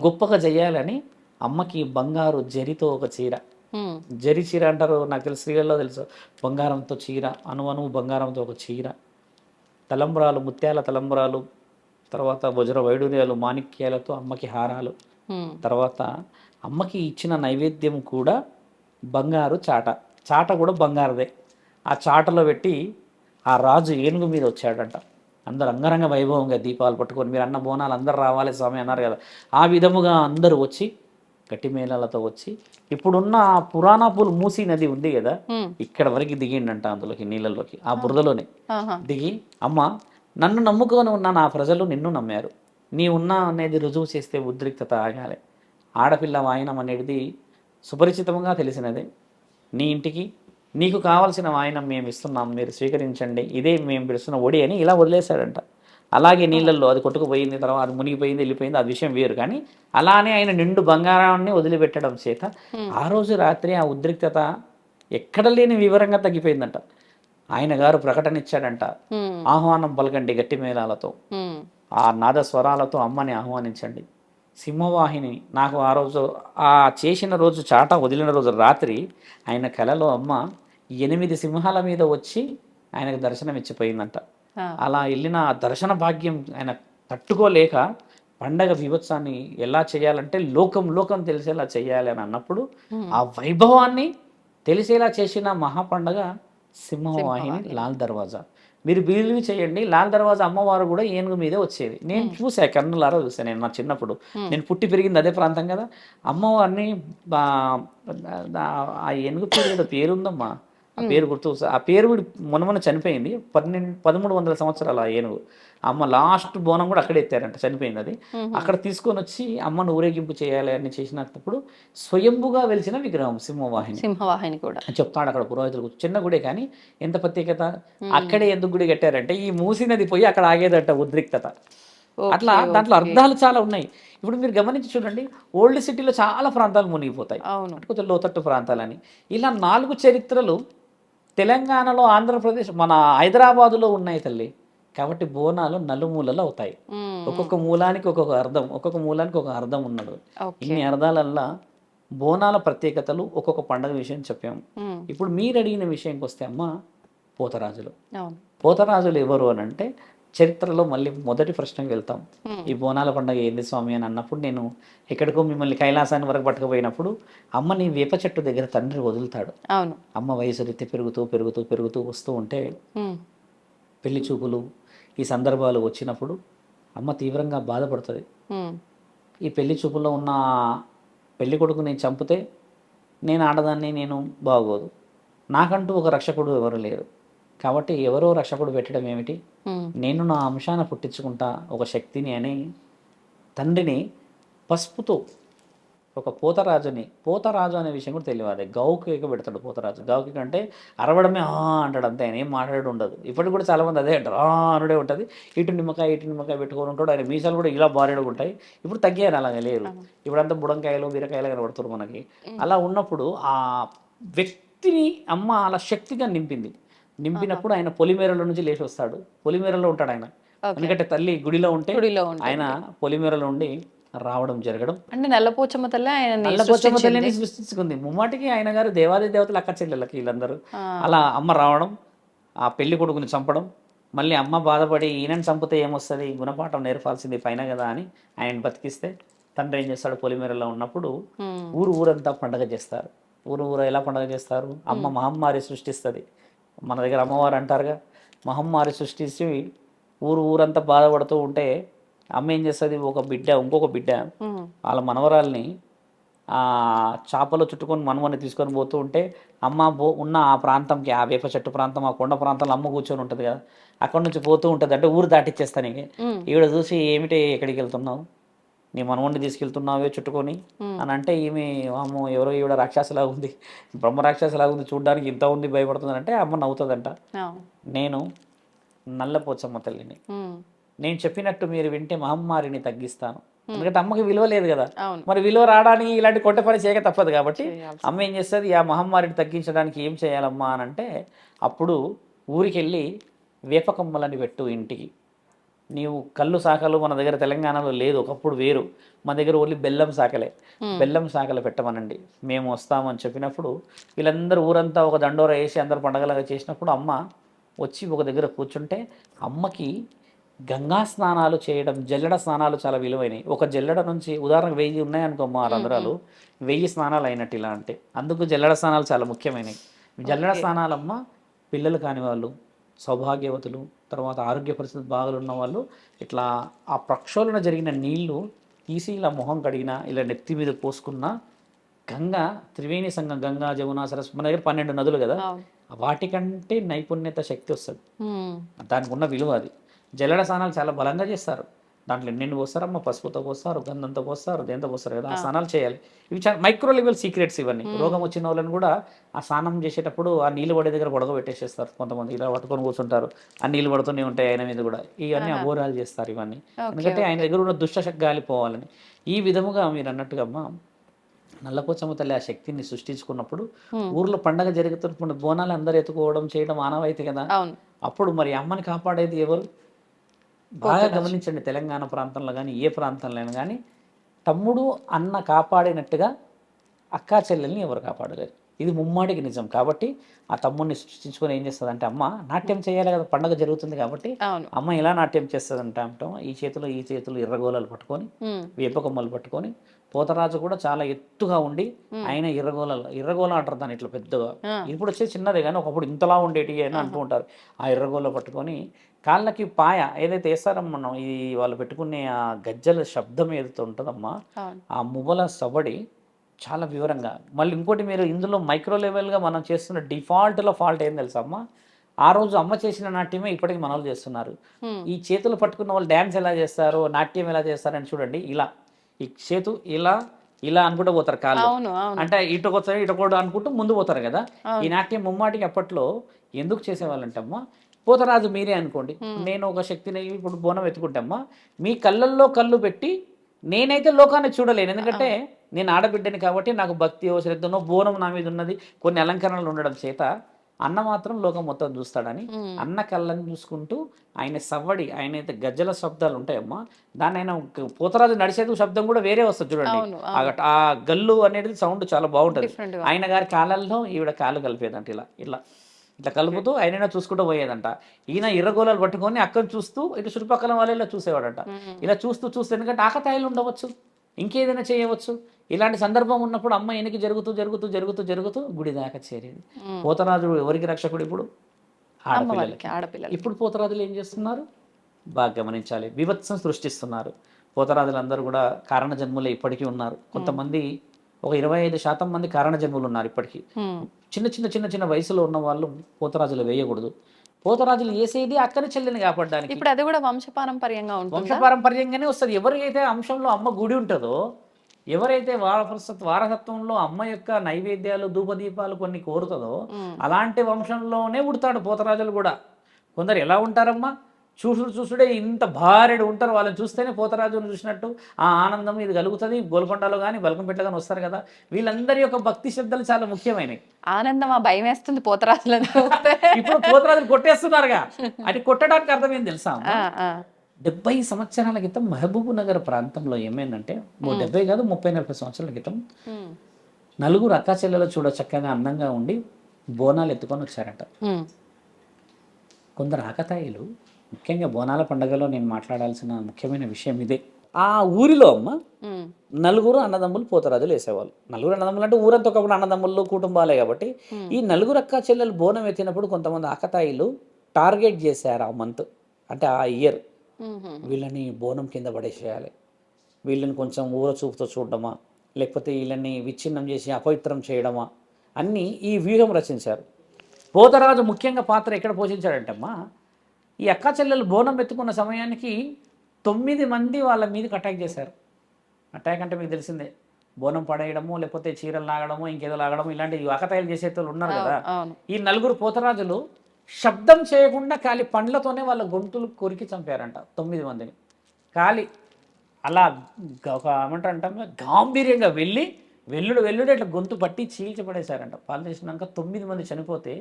గొప్పగా చెయ్యాలని అమ్మకి బంగారు జరితో ఒక చీర, జరి చీర అంటారు, నాకు తెలుసు స్త్రీలలో తెలుసు, బంగారంతో చీర, అణువణువు బంగారంతో ఒక చీర, తలంబ్రాలు, ముత్యాల తలంబ్రాలు, తర్వాత వజ్ర వైడూర్యాలు మాణిక్యాలతో అమ్మకి హారాలు, తర్వాత అమ్మకి ఇచ్చిన నైవేద్యం కూడా బంగారు చాట కూడా బంగారుదే. ఆ చాటలో పెట్టి ఆ రాజు ఏనుగు మీద వచ్చాడంట. అందరు అంగరంగ వైభవంగా దీపాలు పట్టుకొని, మీరు అన్న బోనాలు అందరు రావాలి స్వామి అన్నారు కదా, ఆ విధముగా అందరూ వచ్చి గట్టి మేళాలతో వచ్చి ఇప్పుడున్న పురాణాపులు మూసీ నది ఉంది కదా, ఇక్కడ వరకు దిగిండంట అందులోకి, నీళ్ళలోకి, ఆ బురదలోనే దిగి, అమ్మ నన్ను నమ్ముకొని ఉన్న నా ప్రజలు నిన్ను నమ్మారు, నీ ఉన్నా అనేది రుజువు చేస్తే ఉద్రిక్తత ఆగాలి. ఆడపిల్ల వాయనం అనేది సుపరిచితంగా తెలిసినదే. నీ ఇంటికి నీకు కావాల్సిన వాయనం మేము ఇస్తున్నాం, మీరు స్వీకరించండి, ఇదే మేము పిలుస్తున్న ఒడి అని ఇలా వదిలేశాడంట. అలాగే నీళ్ళల్లో అది కొట్టుకుపోయింది, తర్వాత అది మునిగిపోయింది, వెళ్ళిపోయింది, అది విషయం వేరు. కానీ అలానే ఆయన నిండు బంగారాన్ని వదిలిపెట్టడం చేత ఆ రోజు రాత్రి ఆ ఉద్రిక్తత ఎక్కడ లేని వివరంగా తగ్గిపోయిందంట. ఆయన గారు ప్రకటన ఇచ్చాడంట, ఆహ్వానం పలకండి గట్టి మేళాలతో, ఆ నాదస్వరాలతో అమ్మని ఆహ్వానించండి. సింహవాహిని నాకు ఆ రోజు, ఆ చేసిన రోజు చాట వదిలిన రోజు రాత్రి ఆయన కలలో అమ్మ 8 సింహాల మీద వచ్చి ఆయనకు దర్శనం ఇచ్చిపోయిందంట. అలా వెళ్ళిన దర్శన భాగ్యం ఆయన తట్టుకోలేక పండగ వివత్సాన్ని ఎలా చేయాలంటే లోకం తెలిసేలా చేయాలి అని అన్నప్పుడు ఆ వైభవాన్ని తెలిసేలా చేసిన మహాపండగ సింహవాహిని లాల్ దర్వాజా. మీరు బిలీవ్ చేయండి, లాల్ దర్వాజా అమ్మవారు కూడా ఏనుగు మీదే వచ్చేది. నేను చూసా, కన్నులారా చూసాను. నేను నా చిన్నప్పుడు, నేను పుట్టి పెరిగింది అదే ప్రాంతం కదా, అమ్మవారిని ఆ ఏనుగు పేరు ఏదో పేరుందమ్మా, ఆ పేరు గుర్తు, ఆ పేరు మొన్న చనిపోయింది. 1300 సంవత్సరాల ఆ ఏనుగు. అమ్మ లాస్ట్ బోనం కూడా అక్కడే ఎత్తారంట, చనిపోయింది అది. అక్కడ తీసుకొని వచ్చి అమ్మను ఊరేగింపు చేయాలి అని చేసినప్పుడు స్వయంభుగా వెలిసిన విగ్రహం సింహవాహిని కూడా చెప్తాడు అక్కడ పురోహితులు. చిన్న గుడే కానీ ఎంత ప్రత్యేకత. అక్కడే ఎందుకు గుడి కట్టారంటే ఈ మూసినది పోయి అక్కడ ఆగేదట ఉద్రిక్తత. అట్లా దాంట్లో అర్థాలు చాలా ఉన్నాయి. ఇప్పుడు మీరు గమనించి చూడండి, ఓల్డ్ సిటీలో చాలా ప్రాంతాలు మునిగిపోతాయి, కొంచెం లోతట్టు ప్రాంతాలని. ఇలా 4 చరిత్రలు తెలంగాణలో, ఆంధ్రప్రదేశ్, మన హైదరాబాదులో ఉన్నాయి తల్లి. కాబట్టి బోనాలు నలుమూలలు అవుతాయి. ఒక్కొక్క మూలానికి ఒక్కొక్క అర్థం, ఒక్కొక్క మూలానికి ఒక అర్థం ఉన్నది. ఇన్ని అర్థాలల్లా బోనాల ప్రత్యేకతలు ఒక్కొక్క పండుగ విషయం చెప్పాము. ఇప్పుడు మీరు అడిగిన విషయంకి వస్తే అమ్మ, పోతరాజులు ఎవరు అని అంటే చరిత్రలో మళ్ళీ మొదటి ప్రశ్నకి వెళ్తాం. ఈ బోనాల పండుగ ఏంది స్వామి అని అన్నప్పుడు, నేను ఎక్కడికో మిమ్మల్ని కైలాసాన్ని వరకు పట్టుకుపోయినప్పుడు అమ్మని వేప చెట్టు దగ్గర తండ్రి వదులుతాడు. అమ్మ వయసు రీతి పెరుగుతూ వస్తూ ఉంటే పెళ్లి చూపులు ఈ సందర్భాలు వచ్చినప్పుడు అమ్మ తీవ్రంగా బాధపడుతుంది. ఈ పెళ్లి చూపుల్లో ఉన్న పెళ్లి కొడుకు నేను చంపితే నేను ఆడదాన్ని, నేను బాగోదు, నాకంటూ ఒక రక్షకుడు ఎవరు లేరు, కాబట్టి ఎవరో రక్షకుడు పెట్టడం ఏమిటి, నేను నా అంశాన పుట్టించుకుంటా ఒక శక్తిని అని తండ్రిని పసుపుతో ఒక పోతరాజు అనే విషయం కూడా తెలియదు. గౌకి పెడతాడు పోతరాజు. గౌకి అంటే అరవడమే అంటాడు అంతే, ఆయన ఏం మాట్లాడి ఉండదు. ఇప్పటికి కూడా చాలామంది అదే అంటారు, అనుడే ఉంటుంది. ఇటు నిమ్మకాయ పెట్టుకొని ఉంటాడు. ఆయన మీసాలు కూడా ఇలా బారేడుగా ఉంటాయి. ఇప్పుడు తగ్గారు, అలాగే లేరు. ఇప్పుడంతా బుడంకాయలు బీరకాయలు కనబడుతున్నారు మనకి. అలా ఉన్నప్పుడు ఆ వ్యక్తిని అమ్మ అలా శక్తిగా నింపినప్పుడు ఆయన పొలిమేరలో నుంచి లేచి వస్తాడు. పొలిమేరలో ఉంటాడు ఆయన, ఎందుకంటే తల్లి గుడిలో ఉంటే ఆయన పొలిమేరలో ఉండి రావడం జరగడం. అంటే నల్లపోచమ్మ తల్లి తల్లిని సృష్టించుకుంది. ముమ్మాటికి ఆయన గారు దేవాది దేవతలు అక్క చెల్లెళ్ళకి వీళ్ళందరూ. అలా అమ్మ రావడం, ఆ పెళ్లి కొడుకుని చంపడం, మళ్ళీ అమ్మ బాధపడి ఈయనని చంపితే ఏమొస్తుంది, గుణపాఠం నేర్పాల్సింది పైన కదా అని ఆయన బతికిస్తే తండ్రి ఏం చేస్తాడు, పొలిమేరలో ఉన్నప్పుడు ఊరంతా పండగ చేస్తారు. ఊరు ఎలా పండగ చేస్తారు, అమ్మ మహమ్మారి సృష్టిస్తుంది. మన దగ్గర అమ్మవారు అంటారుగా, మహమ్మారి సృష్టించి ఊరంతా బాధపడుతూ ఉంటే అమ్మ ఏం చేస్తుంది, ఇంకొక బిడ్డ వాళ్ళ మనవరాల్ని చేపలో చుట్టుకొని మనవని తీసుకొని పోతూ ఉంటే అమ్మ ఉన్న ఆ ప్రాంతంకి, ఆ వేప చెట్టు ప్రాంతం, ఆ కొండ ప్రాంతంలో అమ్మ కూర్చొని ఉంటుంది కదా, అక్కడ నుంచి పోతూ ఉంటుంది. అంటే ఊరు దాటిచ్చేస్తాను ఇక. ఈవిడ చూసి ఏమిటి ఎక్కడికి వెళ్తున్నావు, నీ మనవడిని తీసుకెళ్తున్నావే చుట్టుకొని అని అంటే, ఈమె అమ్మో ఎవరో ఈవిడ రాక్షసులాగా ఉంది, బ్రహ్మ రాక్షసులాగా ఉంది, చూడడానికి ఇంత ఉంది, భయపడుతుంది అంటే అమ్మ నవ్వుతుందంట. నేను నల్లపోచమ్మ తల్లిని, నేను చెప్పినట్టు మీరు వింటే మహమ్మారిని తగ్గిస్తాను. ఎందుకంటే అమ్మకి విలువ లేదు కదా, మరి విలువ రావడానికి ఇలాంటి కొట్ట పని చేయక తప్పదు. కాబట్టి అమ్మ ఏం చేస్తుంది, ఆ మహమ్మారిని తగ్గించడానికి ఏం చేయాలమ్మా అని అంటే, అప్పుడు ఊరికి వెళ్ళి వేపకమ్మలని పెట్టు ఇంటికి. నీవు కళ్ళు శాఖలు మన దగ్గర తెలంగాణలో లేదు, ఒకప్పుడు వేరు, మన దగ్గర ఓన్లీ బెల్లం శాఖలే. బెల్లం శాఖలు పెట్టమనండి, మేము వస్తామని చెప్పినప్పుడు వీళ్ళందరూ ఊరంతా ఒక దండోర వేసి అందరు పండగలాగా చేసినప్పుడు అమ్మ వచ్చి ఒక దగ్గర కూర్చుంటే, అమ్మకి గంగా స్నానాలు చేయడం, జల్లెడ స్నానాలు చాలా విలువైనవి. ఒక జల్లెడ నుంచి ఉదాహరణకు 1000 ఉన్నాయనుకో మా రంధ్రాలు, 1000 స్నానాలు అయినట్టు ఇలా అంటే. అందుకు జల్లెడ స్నానాలు చాలా ముఖ్యమైనవి. జల్లెడ స్నానాలమ్మ పిల్లలు కాని వాళ్ళు, సౌభాగ్యవతులు, తర్వాత ఆరోగ్య పరిస్థితి బాగున్న వాళ్ళు ఇట్లా ఆ ప్రక్షాళన జరిగిన నీళ్లు తీసి ఇలా మొహం కడిగినా, ఇలా నెత్తి మీద పోసుకున్న గంగా, త్రివేణి సంఘం, గంగా జమున సరస్వతి, మన దగ్గర 12 నదులు కదా, వాటికంటే నైపుణ్యత శక్తి వస్తుంది, దానికి ఉన్న విలువ అది. జల్లెడ స్నానాలు చాలా బలంగా చేస్తారు. దాంట్లో ఎన్నెన్ని పోస్తారమ్మా, పసుపుతో పోస్తారు, గంధంతో పోస్తారు, దేంతో పోస్తారు కదా, ఆ స్నానాలు చేయాలి. ఇవి చాలా మైక్రో లెవెల్ సీక్రెట్స్ ఇవన్నీ. రోగం వచ్చిన వాళ్ళని కూడా ఆ స్నానం చేసేటప్పుడు ఆ నీళ్ళు పడే దగ్గర గొడవ పెట్టేసేస్తారు. కొంతమంది ఇలా పట్టుకొని కూర్చుంటారు, ఆ నీళ్ళు పడుతూనే ఉంటాయి ఆయన మీద కూడా. ఇవన్నీ అఘోరాలు చేస్తారు ఇవన్నీ, ఎందుకంటే ఆయన దగ్గర ఉన్న దుష్టశక్తి గాలిపోవాలని. ఈ విధముగా మీరు అన్నట్టుగా అమ్మ నల్లపోచమ్మ తల్లి ఆ శక్తిని సృష్టించుకున్నప్పుడు ఊర్లో పండగ జరుగుతున్నప్పుడు బోనాలు అందరు ఎత్తుకోవడం చేయడం ఆనవాయితీ కదా. అప్పుడు మరి అమ్మని కాపాడేది ఎవరు? బాగా గమనించండి, తెలంగాణ ప్రాంతంలో కానీ ఏ ప్రాంతంలో కానీ తమ్ముడు అన్న కాపాడినట్టుగా అక్కా చెల్లెల్ని ఎవరు కాపాడలేరు. ఇది ముమ్మాడికి నిజం. కాబట్టి ఆ తమ్ముడిని సృష్టించుకొని ఏం చేస్తుంది అంటే, అమ్మ నాట్యం చేయాలి కదా, పండగ జరుగుతుంది కాబట్టి అమ్మ ఇలా నాట్యం చేస్తుంది అంటే అంటాం. ఈ చేతులు ఎర్రగోళాలు పట్టుకొని, వేపకొమ్మలు పట్టుకొని, పోతరాజు కూడా చాలా ఎత్తుగా ఉండి ఆయన ఎర్రగోళ అంటారు దాన్ని, ఇట్లా పెద్దగా. ఇప్పుడు వచ్చే చిన్నదే కానీ ఒకప్పుడు ఇంతలా ఉండేటి అని అంటూ ఉంటారు. ఆ ఎర్రగోళ పట్టుకొని కాళ్ళకి పాయ ఏదైతే వేస్తారమ్మా మనం, ఈ వాళ్ళు పెట్టుకునే ఆ గజ్జల శబ్దం ఏదైతే ఉంటుందమ్మా, ఆ మువ్వల సవడి చాలా వివరంగా. మళ్ళీ ఇంకోటి, మీరు ఇందులో మైక్రో లెవెల్గా మనం చేస్తున్న డిఫాల్ట్లో ఫాల్ట్ ఏం తెలుసమ్మా, ఆ రోజు అమ్మ చేసిన నాట్యమే ఇప్పటికి మనలు చేస్తున్నారు. ఈ చేతులు పట్టుకున్న వాళ్ళు డ్యాన్స్ ఎలా చేస్తారు, నాట్యం ఎలా చేస్తారని చూడండి. ఇలా ఈ చేతు ఇలా అనుకుంటూ పోతారు, కాళ్ళు అంటే ఇటుకొస్తారు ఇటుకోడు అనుకుంటూ ముందు పోతారు కదా. ఈ నాట్యం ముమ్మాటికి అప్పట్లో ఎందుకు చేసేవాళ్ళంటే అమ్మా, పోతరాజు మీరే అనుకోండి, నేను ఒక శక్తిని ఇప్పుడు బోనం ఎత్తుకుంటామ్మా, మీ కళ్ళల్లో కళ్ళు పెట్టి నేనైతే లోకాన్ని చూడలేను, ఎందుకంటే నేను ఆడబిడ్డని కాబట్టి నాకు భక్తియో శ్రద్ధనో బోనం నా మీద ఉన్నది, కొన్ని అలంకరణలు ఉండడం చేత అన్న మాత్రం లోకం మొత్తం చూస్తాడని అన్న కళ్ళని చూసుకుంటూ ఆయన సవ్వడి, ఆయన అయితే గజ్జల శబ్దాలు ఉంటాయమ్మా, దాన్ని ఆయన పోతరాజు నడిచేది శబ్దం కూడా వేరే వస్తుంది చూడండి. ఆ గల్లు అనేది సౌండ్ చాలా బాగుంటుంది. ఆయన గారి కాళ్ళల్లో ఈవిడ కాళ్ళు కలిపేదంట, ఇలా కలుపుతూ ఆయన చూసుకుంటూ పోయేదంట. ఈయన ఎర్రగోళాలు పట్టుకొని అక్కడ చూస్తూ ఇటు చుట్టుపక్కల వాళ్ళు ఇలా చూసేవాడంట. ఇలా చూస్తూ ఎందుకంటే ఆకతాయిలు ఉండవచ్చు, ఇంకేదైనా చేయవచ్చు. ఇలాంటి సందర్భం ఉన్నప్పుడు అమ్మ ఎనికి జరుగుతూ గుడి దాకా చేరేది. పోతరాజు ఎవరికి రక్షకుడు? ఇప్పుడు ఆడపిల్లలకి. ఇప్పుడు పోతరాజులు ఏం చేస్తున్నారు బాగా గమనించాలి, బీభత్సం సృష్టిస్తున్నారు. పోతరాజులందరూ కూడా కారణ జన్ములే ఇప్పటికీ ఉన్నారు. కొంతమంది ఒక 25% మంది కారణ జన్ములు ఉన్నారు ఇప్పటికీ. చిన్న వయసులో ఉన్న వాళ్ళు పోతరాజులు వేయకూడదు. పోతరాజులు వేసేది అక్కని చెల్లిని కాపాడడానికి. ఇప్పుడు అది కూడా వంశపారంపర్యంగా ఉంటుంది, వంశపారంపర్యంగానే వస్తుంది. ఎవరికైతే అంశంలో అమ్మ గుడి ఉంటుందో, ఎవరైతే వారసత్వంలో అమ్మ యొక్క నైవేద్యాలు ధూపదీపాలు కొన్ని కోరుతుందో, అలాంటి వంశంలోనే పుడతాడు పోతరాజులు కూడా. కొందరు ఎలా ఉంటారమ్మా, చూసుడే ఇంత భార్యడు ఉంటారు, వాళ్ళని చూస్తేనే పోతరాజును చూసినట్టు ఆ ఆనందం ఇది కలుగుతుంది. గోల్కొండలో కానీ బల్కంపేటలో కానీ వస్తారు కదా, వీళ్ళందరి యొక్క భక్తి శ్రద్ధలు చాలా ముఖ్యమైనవి. ఆనందం, భయం వేస్తుంది పోతరాజులను. ఇప్పుడు పోతరాజులు కొట్టేస్తున్నారుగా, అది కొట్టడానికి అర్థం ఏం తెలుసా? 70 సంవత్సరాల క్రితం మహబూబ్ నగర్ ప్రాంతంలో ఏమైందంటే, 70 కాదు 30-40 సంవత్సరాల క్రితం నలుగురు అక్కా చెల్లెలు చూడ చక్కగా అందంగా ఉండి బోనాలు ఎత్తుకొని వచ్చారట. కొందరు ఆకతాయిలు, ముఖ్యంగా బోనాల పండుగలో నేను మాట్లాడాల్సిన ముఖ్యమైన విషయం ఇదే. ఆ ఊరిలో అమ్మ నలుగురు అన్నదమ్ములు పోతరాజులు వేసేవాళ్ళు. నలుగురు అన్నదమ్ములు అంటే ఊరంతా ఒకప్పుడు అన్నదమ్ములు కుటుంబాలే కాబట్టి, ఈ నలుగురు అక్కా చెల్లెలు బోనం ఎత్తినప్పుడు కొంతమంది ఆకతాయిలు టార్గెట్ చేశారు ఆ మంత్, అంటే ఆ ఇయర్ వీళ్ళని బోనం కింద పడేసేయాలి, వీళ్ళని కొంచెం ఊర చూపుతో చూడడమా, లేకపోతే వీళ్ళని విచ్ఛిన్నం చేసి అపవిత్రం చేయడమా, అన్నీ ఈ వ్యూహం రచించారు. పోతరాజు ముఖ్యంగా పాత్ర ఎక్కడ పోషించాడంటమ్మా, ఈ అక్కా చెల్లెలు బోనం ఎత్తుకున్న సమయానికి 9 మంది వాళ్ళ మీదకి అటాక్ చేశారు. అటాక్ అంటే మీకు తెలిసిందే, బోనం పడేయడము, లేకపోతే చీరలు లాగడము, ఇంకేదో లాగడము, ఇలాంటి ఆకతాయిలు చేసేటోళ్ళు ఉన్నారు కదా. ఈ 4 పోతరాజులు శబ్దం చేయకుండా ఖాళీ పండ్లతోనే వాళ్ళ గొంతులు కొరికి చంపారంట 9 మందిని. ఖాళీ అలా ఒక ఏమంటారంటే గాంభీర్యంగా వెల్లుడు ఇట్లా గొంతు పట్టి చీల్చిపడేశారంట. పాలు చేసినాక 9 మంది చనిపోతే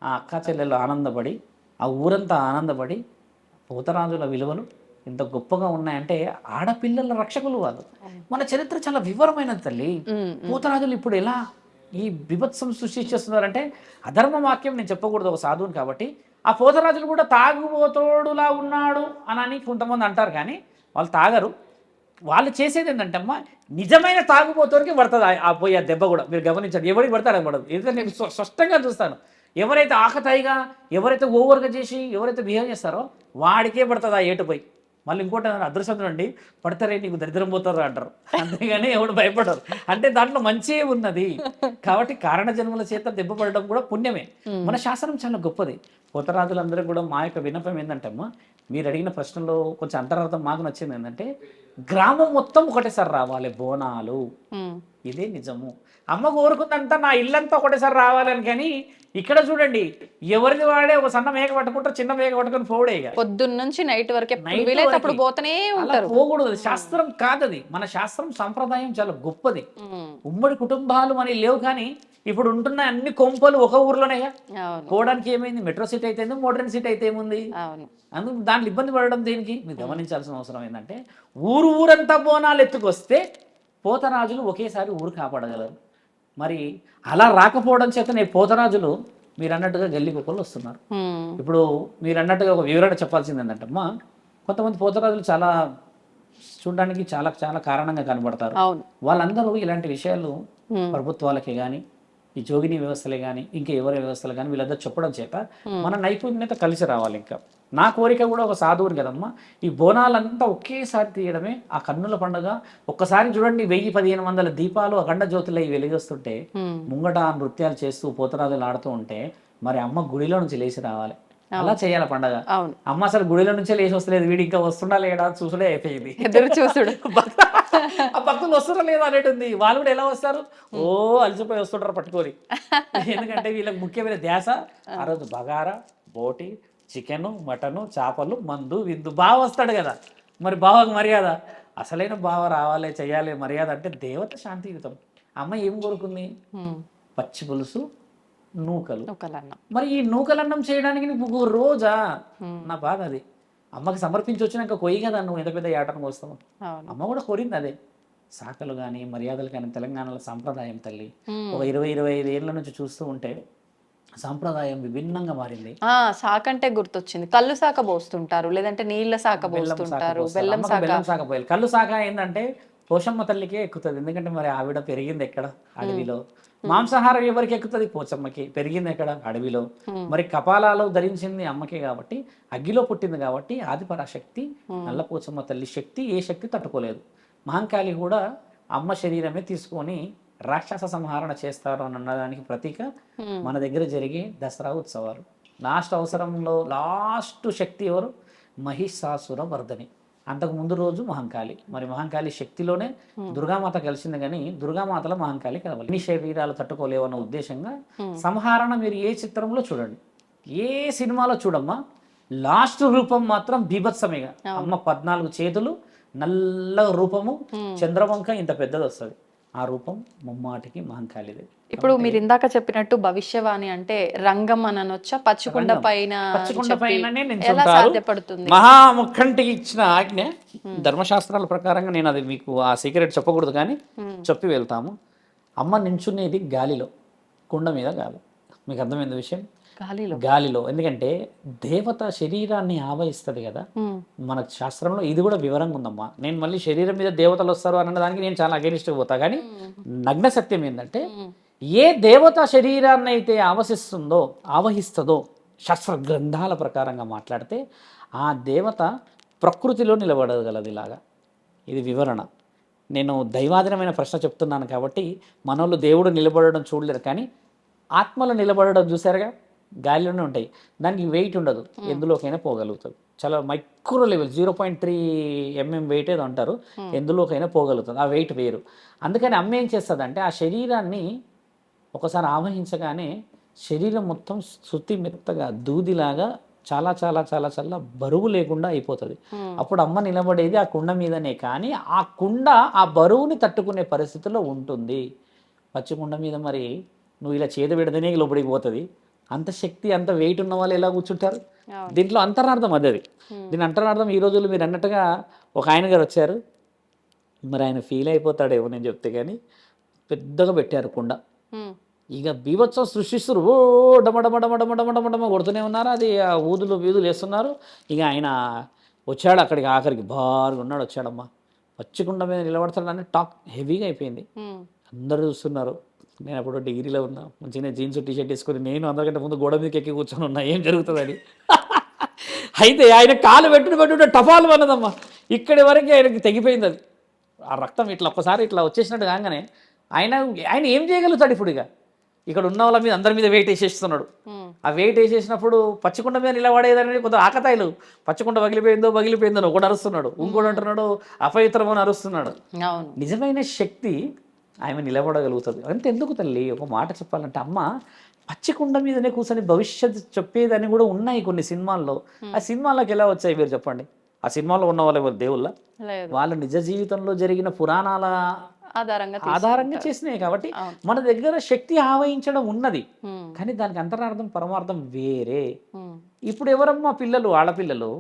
ఆ అక్కా చెల్లెలు ఆనందపడి, ఆ ఊరంతా ఆనందపడి, పోతరాజుల విలువలు ఇంత గొప్పగా ఉన్నాయంటే ఆడపిల్లల రక్షకులు వాళ్ళు. మన చరిత్ర చాలా వివరమైనది తల్లి. పోతరాజులు ఇప్పుడు ఎలా ఈ బిభత్సం సృష్టించేస్తున్నారంటే, అధర్మ వాక్యం నేను చెప్పకూడదు ఒక సాధువుని కాబట్టి, ఆ పోతరాజులు కూడా తాగుబోతోడులా ఉన్నాడు అని కొంతమంది అంటారు, కానీ వాళ్ళు తాగరు. వాళ్ళు చేసేది ఏంటంటే అమ్మా, నిజమైన తాగుబోతోడికి పడుతుంది ఆ పోయే దెబ్బ కూడా. మీరు గమనించండి, ఎవరికి పడతారని పడదు. ఎందుకంటే నేను స్పష్టంగా చూస్తాను, ఎవరైతే ఆకతాయిగా, ఎవరైతే ఓవర్గా చేసి ఎవరైతే బిహేవ్ చేస్తారో వాడికే పడుతుంది ఆ ఏటుపోయి. మళ్ళీ ఇంకోటి అదృష్టం అండి, పడతారే నీకు దరిద్రం పోతారు అంటారు, అంతేగాని ఎవడు భయపడరు. అంటే దాంట్లో మంచిగా ఉన్నది కాబట్టి కారణ జన్మల చేత దెబ్బ పడడం కూడా పుణ్యమే. మన శాస్త్రం చాలా గొప్పది. పోతరాజులందరూ కూడా మా యొక్క విన్నపం ఏంటంటే అమ్మా, మీరు అడిగిన ప్రశ్నలో కొంచెం అంతరార్థం మాకు నచ్చింది ఏంటంటే, గ్రామం మొత్తం ఒకటేసారి రావాలి బోనాలు. ఇదే నిజము. అమ్మ కోరుకుందంతా నా ఇల్లంతా ఒకటేసారి రావాలని. కానీ ఇక్కడ చూడండి, ఎవరిది వాడే ఒక సన్న మేక పట్టుకుంటారు, చిన్న మేక పట్టుకుని పోవడే. పొద్దున్న నుంచి నైట్ వరకే అప్పుడు పోతూనే ఉంటారు. పోకూడదు, శాస్త్రం కాదది. మన శాస్త్రం సంప్రదాయం చాలా గొప్పది. ఉమ్మడి కుటుంబాలు మనకి లేవు, కానీ ఇప్పుడు ఉంటున్న అన్ని కొంపలు ఒక ఊర్లోనేగా. పోవడానికి ఏమైంది, మెట్రో సిటీ అయితే మోడర్న్ సిటీ అయితే ఏముంది, అందుకు దాంట్లో ఇబ్బంది పడడం దేనికి. మీరు గమనించాల్సిన అవసరం ఏంటంటే, ఊరంతా బోనాలు ఎత్తుకొస్తే పోతరాజులు ఒకేసారి ఊరు కాపాడగలరు. మరి అలా రాకపోవడం చేతనే పోతరాజులు మీరు అన్నట్టుగా గల్లీ కుక్కలు వస్తున్నారు. ఇప్పుడు మీరు అన్నట్టుగా ఒక వివరణ చెప్పాల్సింది ఏంటంటే అమ్మా, కొంతమంది పోతరాజులు చాలా చూడడానికి చాలా చాలా కారణంగా కనబడతారు. వాళ్ళందరూ ఇలాంటి విషయాలు ప్రభుత్వాలకే కానీ, ఈ జోగిని వ్యవస్థలే కానీ, ఇంకా ఎవరి వ్యవస్థలు కానీ వీళ్ళందరూ చెప్పడం చేత మన నైపుణ్యత కలిసి రావాలి. ఇంకా నా కోరిక కూడా ఒక సాధువుని కదమ్మా, ఈ బోనాలంతా ఒకేసారి తీయడమే ఆ కన్నుల పండుగ. ఒక్కసారి చూడండి, 1000-1500 దీపాలు అఖండ జ్యోతులు అవి వెలిగిస్తుంటే, ముంగట నృత్యాలు చేస్తూ పోతరాజులు ఆడుతూ ఉంటే, మరి అమ్మ గుడిలో నుంచి లేచి రావాలి. అలా చేయాలి పండగ. అమ్మ అసలు గుడిలో నుంచే లేచి వస్తలేదు, వీడి ఇంకా వస్తుండా లేడా చూసుడే అయిపోయింది. చూసుడు ఆ భక్తులు వస్తున్నా లేదా అనేటుంది. వాళ్ళు కూడా ఎలా వస్తారు, అలసిపోయి వస్తుంటారు పట్టుకొని. ఎందుకంటే వీళ్ళకి ముఖ్యమైన ధ్యాస ఆ రోజు బగారా, బోటి, చికెను, మటను, చేపలు, మందు, విందు. బావ వస్తాడు కదా, మరి బావకు మర్యాద. అసలైన బావ రావాలి, చెయ్యాలి మర్యాద అంటే దేవత శాంతియుతం. అమ్మ ఏం కోరుకుంది, పచ్చి పులుసు, నూకలు. మరి ఈ నూకలన్నం చేయడానికి నీకు రోజా, నా బాధ అది. అమ్మకి సమర్పించి వచ్చినాక కొయ్యి కదా నువ్వు ఎంత పెద్ద ఏటను వస్తావు. అమ్మ కూడా కోరింది అదే. శాఖలు కానీ మర్యాదలు కానీ తెలంగాణలో సాంప్రదాయం తల్లి. ఒక 20-25 ఏళ్ళ నుంచి చూస్తూ ఉంటే సాంప్రదాయం విభిన్నంగా మారింది. శాఖ అంటే గుర్తొచ్చింది, కళ్ళు శాఖ పోస్తుంటారు, లేదంటే నీళ్ళ శాఖ పోస్తుంటారు, బెల్లం శాఖ పోయాలి. కళ్ళు శాఖ ఏంటంటే పోషమ్మ తల్లికే ఎక్కుతుంది. ఎందుకంటే మరి ఆవిడ పెరిగింది ఎక్కడ, అడవిలో. మాంసాహారం ఎవరికి ఎక్కుతుంది, పోచమ్మకి. పెరిగింది ఎక్కడ, అడవిలో. మరి కపాలాలు ధరించింది అమ్మకే కాబట్టి, అగ్గిలో పుట్టింది కాబట్టి, ఆదిపరాశక్తి నల్ల పోచమ్మ తల్లి శక్తి ఏ శక్తి తట్టుకోలేదు. మహంకాళి కూడా అమ్మ శరీరమే తీసుకొని రాక్షస సంహారణ చేస్తారు అని అన్నదానికి ప్రతీక మన దగ్గర జరిగే దసరా ఉత్సవాలు. లాస్ట్ శక్తి ఎవరు, మహిషాసుర వర్ధని. అంతకు ముందు రోజు మహంకాళి. మరి మహంకాళి శక్తిలోనే దుర్గామాత కలిసింది, కానీ దుర్గామాతలో మహంకాళి కలవాలి. అన్ని శరీరాలు తట్టుకోలేవన్న ఉద్దేశంగా సంహారణ మీరు ఏ చిత్రంలో చూడండి, ఏ సినిమాలో చూడమ్మా, లాస్ట్ రూపం మాత్రం బీభత్సమేగా. అమ్మ 14 చేతులు, నల్ల రూపము, చంద్రవంక ఇంత పెద్దది వస్తుంది. ఆ రూపం ముమ్మాటికి మహంకాళిదే. ఇప్పుడు మీరు ఇందాక చెప్పినట్టు భవిష్యవాణి అంటే రంగం అని అనొచ్చా, పచ్చికొండ పైన సాధ్యపడుతుంది. మహాముఖంటికి ఇచ్చిన ఆజ్ఞ ధర్మశాస్త్రాల ప్రకారంగా నేను అది మీకు ఆ సీక్రెట్ చెప్పకూడదు, కానీ చెప్పి వెళ్తాము. అమ్మ నించునేది గాలిలో, కుండ మీద కాదు. మీకు అర్థమైంది విషయం, గాలిలో. ఎందుకంటే దేవత శరీరాన్ని ఆవహిస్తుంది కదా. మన శాస్త్రంలో ఇది కూడా వివరంగా ఉందమ్మా. నేను మళ్ళీ శరీరం మీద దేవతలు వస్తారు అన్న దానికి నేను చాలా అగెనిస్ట్ పోతా, కానీ నగ్న సత్యం ఏంటంటే, ఏ దేవత శరీరాన్ని అయితే ఆవహిస్తుందో శాస్త్ర గ్రంథాల ప్రకారంగా మాట్లాడితే, ఆ దేవత ప్రకృతిలో నిలబడగలదు ఇలాగా. ఇది వివరణ. నేను దైవాధీనమైన ప్రశ్న చెప్తున్నాను కాబట్టి మనోళ్ళు దేవుడు నిలబడడం చూడలేరు, కానీ ఆత్మలో నిలబడడం చూసారుగా, గాలిలోనే ఉంటాయి. దానికి వెయిట్ ఉండదు, ఎందులోకైనా పోగలుగుతుంది. చాలా మైక్రో లెవెల్ 0.3 mm వెయిట్ ఏదో అంటారు, ఎందులోకైనా పోగలుగుతుంది. ఆ వెయిట్ వేరు. అందుకని అమ్మ ఏం చేస్తుందంటే ఆ శరీరాన్ని ఒకసారి ఆవహించగానే శరీరం మొత్తం శృతి మెత్తగా దూదిలాగా చాలా చాలా చాలా చాలా బరువు లేకుండా అయిపోతుంది. అప్పుడు అమ్మ నిలబడేది ఆ కుండ మీదనే, కానీ ఆ కుండ ఆ బరువుని తట్టుకునే పరిస్థితిలో ఉంటుంది. పచ్చి కుండ మీద మరి నువ్వు ఇలా చేతి పెడితేనే లోపలికి పోతుంది. అంత శక్తి అంత వెయిట్ ఉన్న వాళ్ళు ఎలా కూర్చుంటారు? దీంట్లో అంతరార్థం అది. దీని అంతరార్థం ఈ రోజుల్లో మీరు అన్నట్టుగా ఒక ఆయన గారు వచ్చారు, మరి ఆయన ఫీల్ అయిపోతాడేమో నేను చెప్తే, కానీ పెద్దగా పెట్టారు కుండ. ఇక బీభత్సం సృష్టిస్తారు, ఓ డమ డమ డమ డమ డమ డమ డమ కొడుతూనే ఉన్నారు. అది ఊదులు వీధులు వేస్తున్నారు. ఇక ఆయన వచ్చాడు అక్కడికి, ఆఖరికి భారీగా ఉన్నాడు, వచ్చాడమ్మా పచ్చికుండ మీద నిలబడతాడని టాక్ హెవీగా అయిపోయింది. అందరూ చూస్తున్నారు. నేను అప్పుడు డిగ్రీలో ఉన్నా, మంచిగా జీన్స్ టీషర్ట్ వేసుకొని నేను అందరికంటే ముందు గోడ మీదకి ఎక్కి కూర్చొని ఉన్నా, ఏం జరుగుతుందని. అయితే ఆయన కాలు పెట్టుకుంటే టపాలు అన్నదమ్మా, ఇక్కడి వరకు ఆయనకి తెగిపోయింది. అది ఆ రక్తం ఇట్లా ఒక్కసారి ఇట్లా వచ్చేసినట్టు కాగానే ఆయన ఏం చేయగలుగుతాడు ఇప్పుడు? ఇక ఇక్కడ ఉన్న వాళ్ళ మీద అందరి మీద వెయిట్ వేసేస్తున్నాడు. ఆ వెయిట్ వేసేసినప్పుడు పచ్చికుండ మీద నిలబడేదని కొంత ఆకతాయిలు, పచ్చికుండ పగిలిపోయిందో ఒకటి అరుస్తున్నాడు, ఇంకోటి అంటున్నాడు అపవిత్రమని అరుస్తున్నాడు. నిజమైన శక్తి ఆమె నిలబడగలుగుతుంది. అంటే ఎందుకు తల్లి, ఒక మాట చెప్పాలంటే అమ్మ పచ్చికుండ మీదనే కూర్చొని భవిష్యత్తు చెప్పేదని కూడా ఉన్నాయి కొన్ని సినిమాల్లో. ఆ సినిమాల్లోకి ఎలా వచ్చాయి మీరు చెప్పండి? ఆ సినిమాలో ఉన్న వాళ్ళు ఎవరు దేవుళ్ళ? వాళ్ళ నిజ జీవితంలో జరిగిన పురాణాల ఆధారంగా చేసినాయి. కాబట్టి మన దగ్గర శక్తి ఆవహించడం ఉన్నది, కానీ దానికి అంతరార్థం పరమార్థం వేరే. ఇప్పుడు ఎవరమ్మా పిల్లలు, ఆడపిల్లలు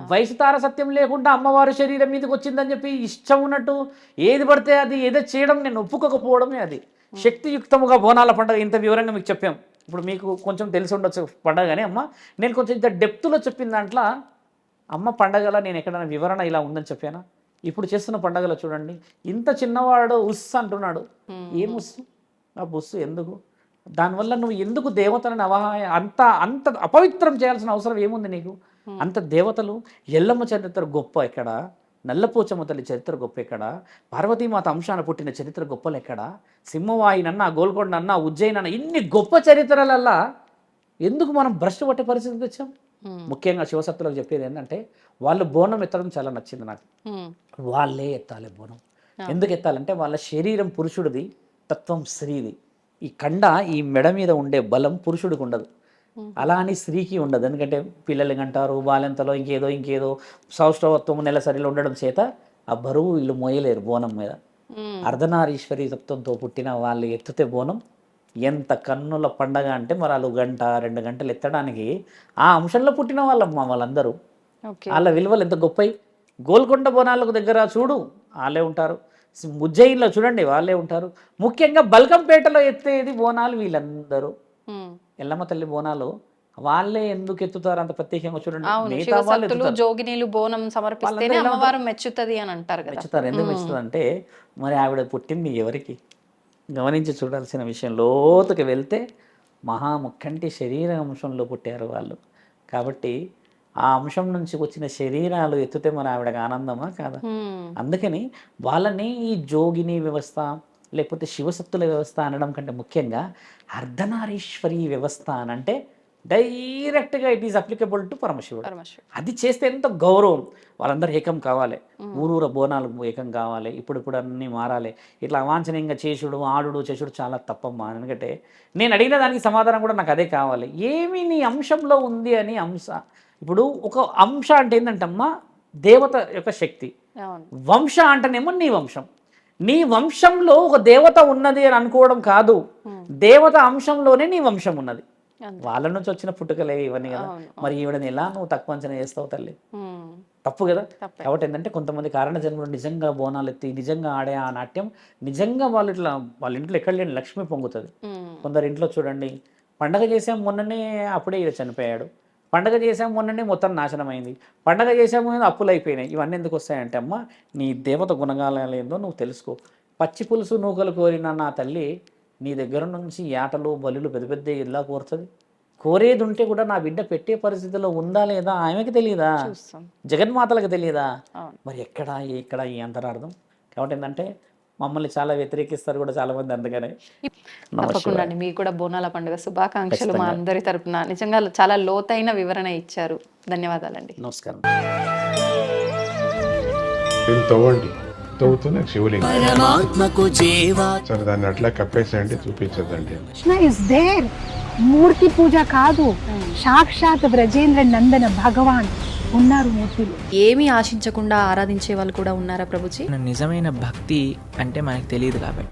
వయసు తారసత్యం లేకుండా అమ్మవారి శరీరం మీదకి వచ్చిందని చెప్పి ఇష్టం ఉన్నట్టు ఏది పడితే అది ఏదో చేయడం నేను ఒప్పుకోకపోవడమే అది శక్తియుక్తముగా. బోనాల పండుగ ఇంత వివరంగా మీకు చెప్పాం, ఇప్పుడు మీకు కొంచెం తెలిసి ఉండొచ్చు పండుగ, కానీ అమ్మ నేను కొంచెం ఇంత డెప్త్లో చెప్పిన దాంట్లో అమ్మ పండగల నేను ఎక్కడైనా వివరణ ఇలా ఉందని చెప్పానా? ఇప్పుడు చేస్తున్న పండగలో చూడండి, ఇంత చిన్నవాడు ఉస్ అంటున్నాడు. ఏం ఉస్సు? ఆ బుస్సు ఎందుకు? దానివల్ల నువ్వు ఎందుకు దేవతలను అంత అంత అపవిత్రం చేయాల్సిన అవసరం ఏముంది నీకు? అంత దేవతలు, ఎల్లమ్మ చరిత్ర గొప్ప ఎక్కడ, నల్లపోచమ్మ తల్లి చరిత్ర గొప్ప ఎక్కడ, పార్వతీమాత అంశాన పుట్టిన చరిత్ర గొప్పలు ఎక్కడ, సింహవాయినన్నా, గోల్కొండ అన్నా, ఉజ్జయిన్ అన్న, ఇన్ని గొప్ప చరిత్రలల్లా ఎందుకు మనం భ్రష్టు పట్టే పరిస్థితికి వచ్చాం? ముఖ్యంగా శివసత్తులకు చెప్పేది ఏంటంటే, వాళ్ళు బోనం ఎత్తడం చాలా నచ్చింది నాకు. వాళ్ళే ఎత్తాలి బోనం. ఎందుకు ఎత్తాలంటే వాళ్ళ శరీరం పురుషుడిది, తత్వం స్త్రీది. ఈ కండ, ఈ మెడ మీద ఉండే బలం పురుషుడికి ఉండదు, అలా అని స్త్రీకి ఉండదు. ఎందుకంటే పిల్లలు అంటారు బాలెంతలో ఇంకేదో సౌష్ఠవత్వం నెలసరిలో ఉండడం చేత ఆ బరువు వీళ్ళు మోయలేరు బోనం మీద. అర్ధనారీశ్వరి తత్వంతో పుట్టిన వాళ్ళు ఎత్తితే బోనం ఎంత కన్నుల పండగ అంటే, మరి వాళ్ళు 1-2 గంటలు ఎత్తడానికి ఆ అంశంలో పుట్టిన వాళ్ళమ్మా వాళ్ళందరూ. వాళ్ళ విలువలు ఎంత గొప్పయి. గోల్కొండ బోనాలకు దగ్గర చూడు వాళ్ళే ఉంటారు, ఉజ్జయిన్లో చూడండి వాళ్ళే ఉంటారు. ముఖ్యంగా బల్కంపేటలో ఎత్తేది బోనాలు వీళ్ళందరూ. ఎల్లమ్మ తల్లి బోనాలు వాళ్ళే ఎందుకు ఎత్తుతారు అంత ప్రత్యేకంగా చూడండి. మిగతా వాళ్ళు జోగినీలు బోనం సమర్పిస్తేనే అమ్మవారు మెచ్చుతుంది అని అంటారు కదా. మెచ్చుతారు. ఎందుకు మెచ్చుతుంది అంటే, మరి ఆవిడ పుట్టింది ఎవరికి గమనించి చూడాల్సిన విషయం. లోతుకి వెళ్తే మహాముఖంటి శరీర అంశంలో పుట్టారు వాళ్ళు. కాబట్టి ఆ అంశం నుంచి వచ్చిన శరీరాలు ఎత్తుతే మరి ఆవిడకి ఆనందమా కాదా? అందుకని వాళ్ళని ఈ జోగిని వ్యవస్థ లేకపోతే శివశక్తుల వ్యవస్థ అనడం కంటే ముఖ్యంగా అర్ధనారీశ్వరి వ్యవస్థ అని అంటే డైరెక్ట్గా ఇట్ ఈస్ అప్లికబుల్ టు పరమశివుడు. అది చేస్తే ఎంత గౌరవం. వాళ్ళందరూ ఏకం కావాలి, ఊరూర బోనాలు ఏకం కావాలి, ఇప్పుడు అన్నీ మారాలి. ఇట్లా అవాంఛనీయంగా చేసుడు ఆడుడు చేసుడు చాలా తప్పమ్మా. ఎందుకంటే నేను అడిగిన దానికి సమాధానం కూడా నాకు అదే కావాలి. ఏమి నీ అంశంలో ఉంది అని అంశ. ఇప్పుడు ఒక అంశ అంటే ఏంటంటమ్మా, దేవత యొక్క శక్తి. వంశ అంటేనేమో నీ వంశం. నీ వంశంలో ఒక దేవత ఉన్నది అని అనుకోవడం కాదు, దేవత అంశంలోనే నీ వంశం ఉన్నది. వాళ్ళ నుంచి వచ్చిన పుట్టుకలే ఇవన్నీ కదా. మరి ఈవిడని ఎలా నువ్వు తక్కువ అంచనా చేస్తావు తల్లి? తప్పు కదా. కాబట్టి ఏంటంటే కొంతమంది కారణ జన్మలు నిజంగా బోనాలు ఎత్తి నిజంగా ఆడే ఆ నాట్యం నిజంగా వాళ్ళ ఇంట్లో ఎక్కడ లేని లక్ష్మి పొంగుతుంది. కొందరు ఇంట్లో చూడండి, పండగ చేసాం మొన్ననే అప్పుడే ఇలా చనిపోయాడు, పండగ చేసాము మొన్ననే మొత్తం నాశనం అయింది, పండగ చేసాము అప్పులు అయిపోయినాయి. ఇవన్నీ ఎందుకు వస్తాయంటే అమ్మ నీ దేవత గుణగాలు ఏందో నువ్వు తెలుసుకో. పచ్చి పులుసు నూకలు కోరిన నా తల్లి నీ దగ్గర నుంచి యాటలు బలులు పెద్ద పెద్ద ఇలా కోరుతుంది. కోరేది ఉంటే కూడా నా బిడ్డ పెట్టే పరిస్థితిలో ఉందా లేదా ఆమెకి తెలియదా, చూస్తాం. జగన్మాతలకు తెలియదా? అవును. మరి ఇక్కడ ఈ అంతరార్థం. కాబట్టి ఏంటంటే మమ్మల్ని చాలా వ్యతిరేకిస్తారు కూడా చాలా మంది, అందుకనే తప్పకుండా అండి, మీకు కూడా బోనాల పండుగ శుభాకాంక్షలు మా ఖచ్చితంగా. అందరి తరపున. నిజంగా చాలా లోతైన వివరణ ఇచ్చారు. ధన్యవాదాలండి. నమస్కారం. దీన్ని తవ్వండి, తవ్వుతూనే శివలింగం. పరమాత్మకు జీవా సరే దాన్ని అట్లా కప్పేసేయండి, చూపించదండి. Krishna is there. మూర్తి పూజ కాదు, సాక్షాత్ బ్రజేంద్ర నందన భగవాన్ ఉన్నారు మూర్తిలో. ఏమీ ఆశించకుండా ఆరాధించే వాళ్ళు కూడా ఉన్నారా ప్రభుజీ? నిజమైన భక్తి అంటే మనకు తెలియదు కాబట్టి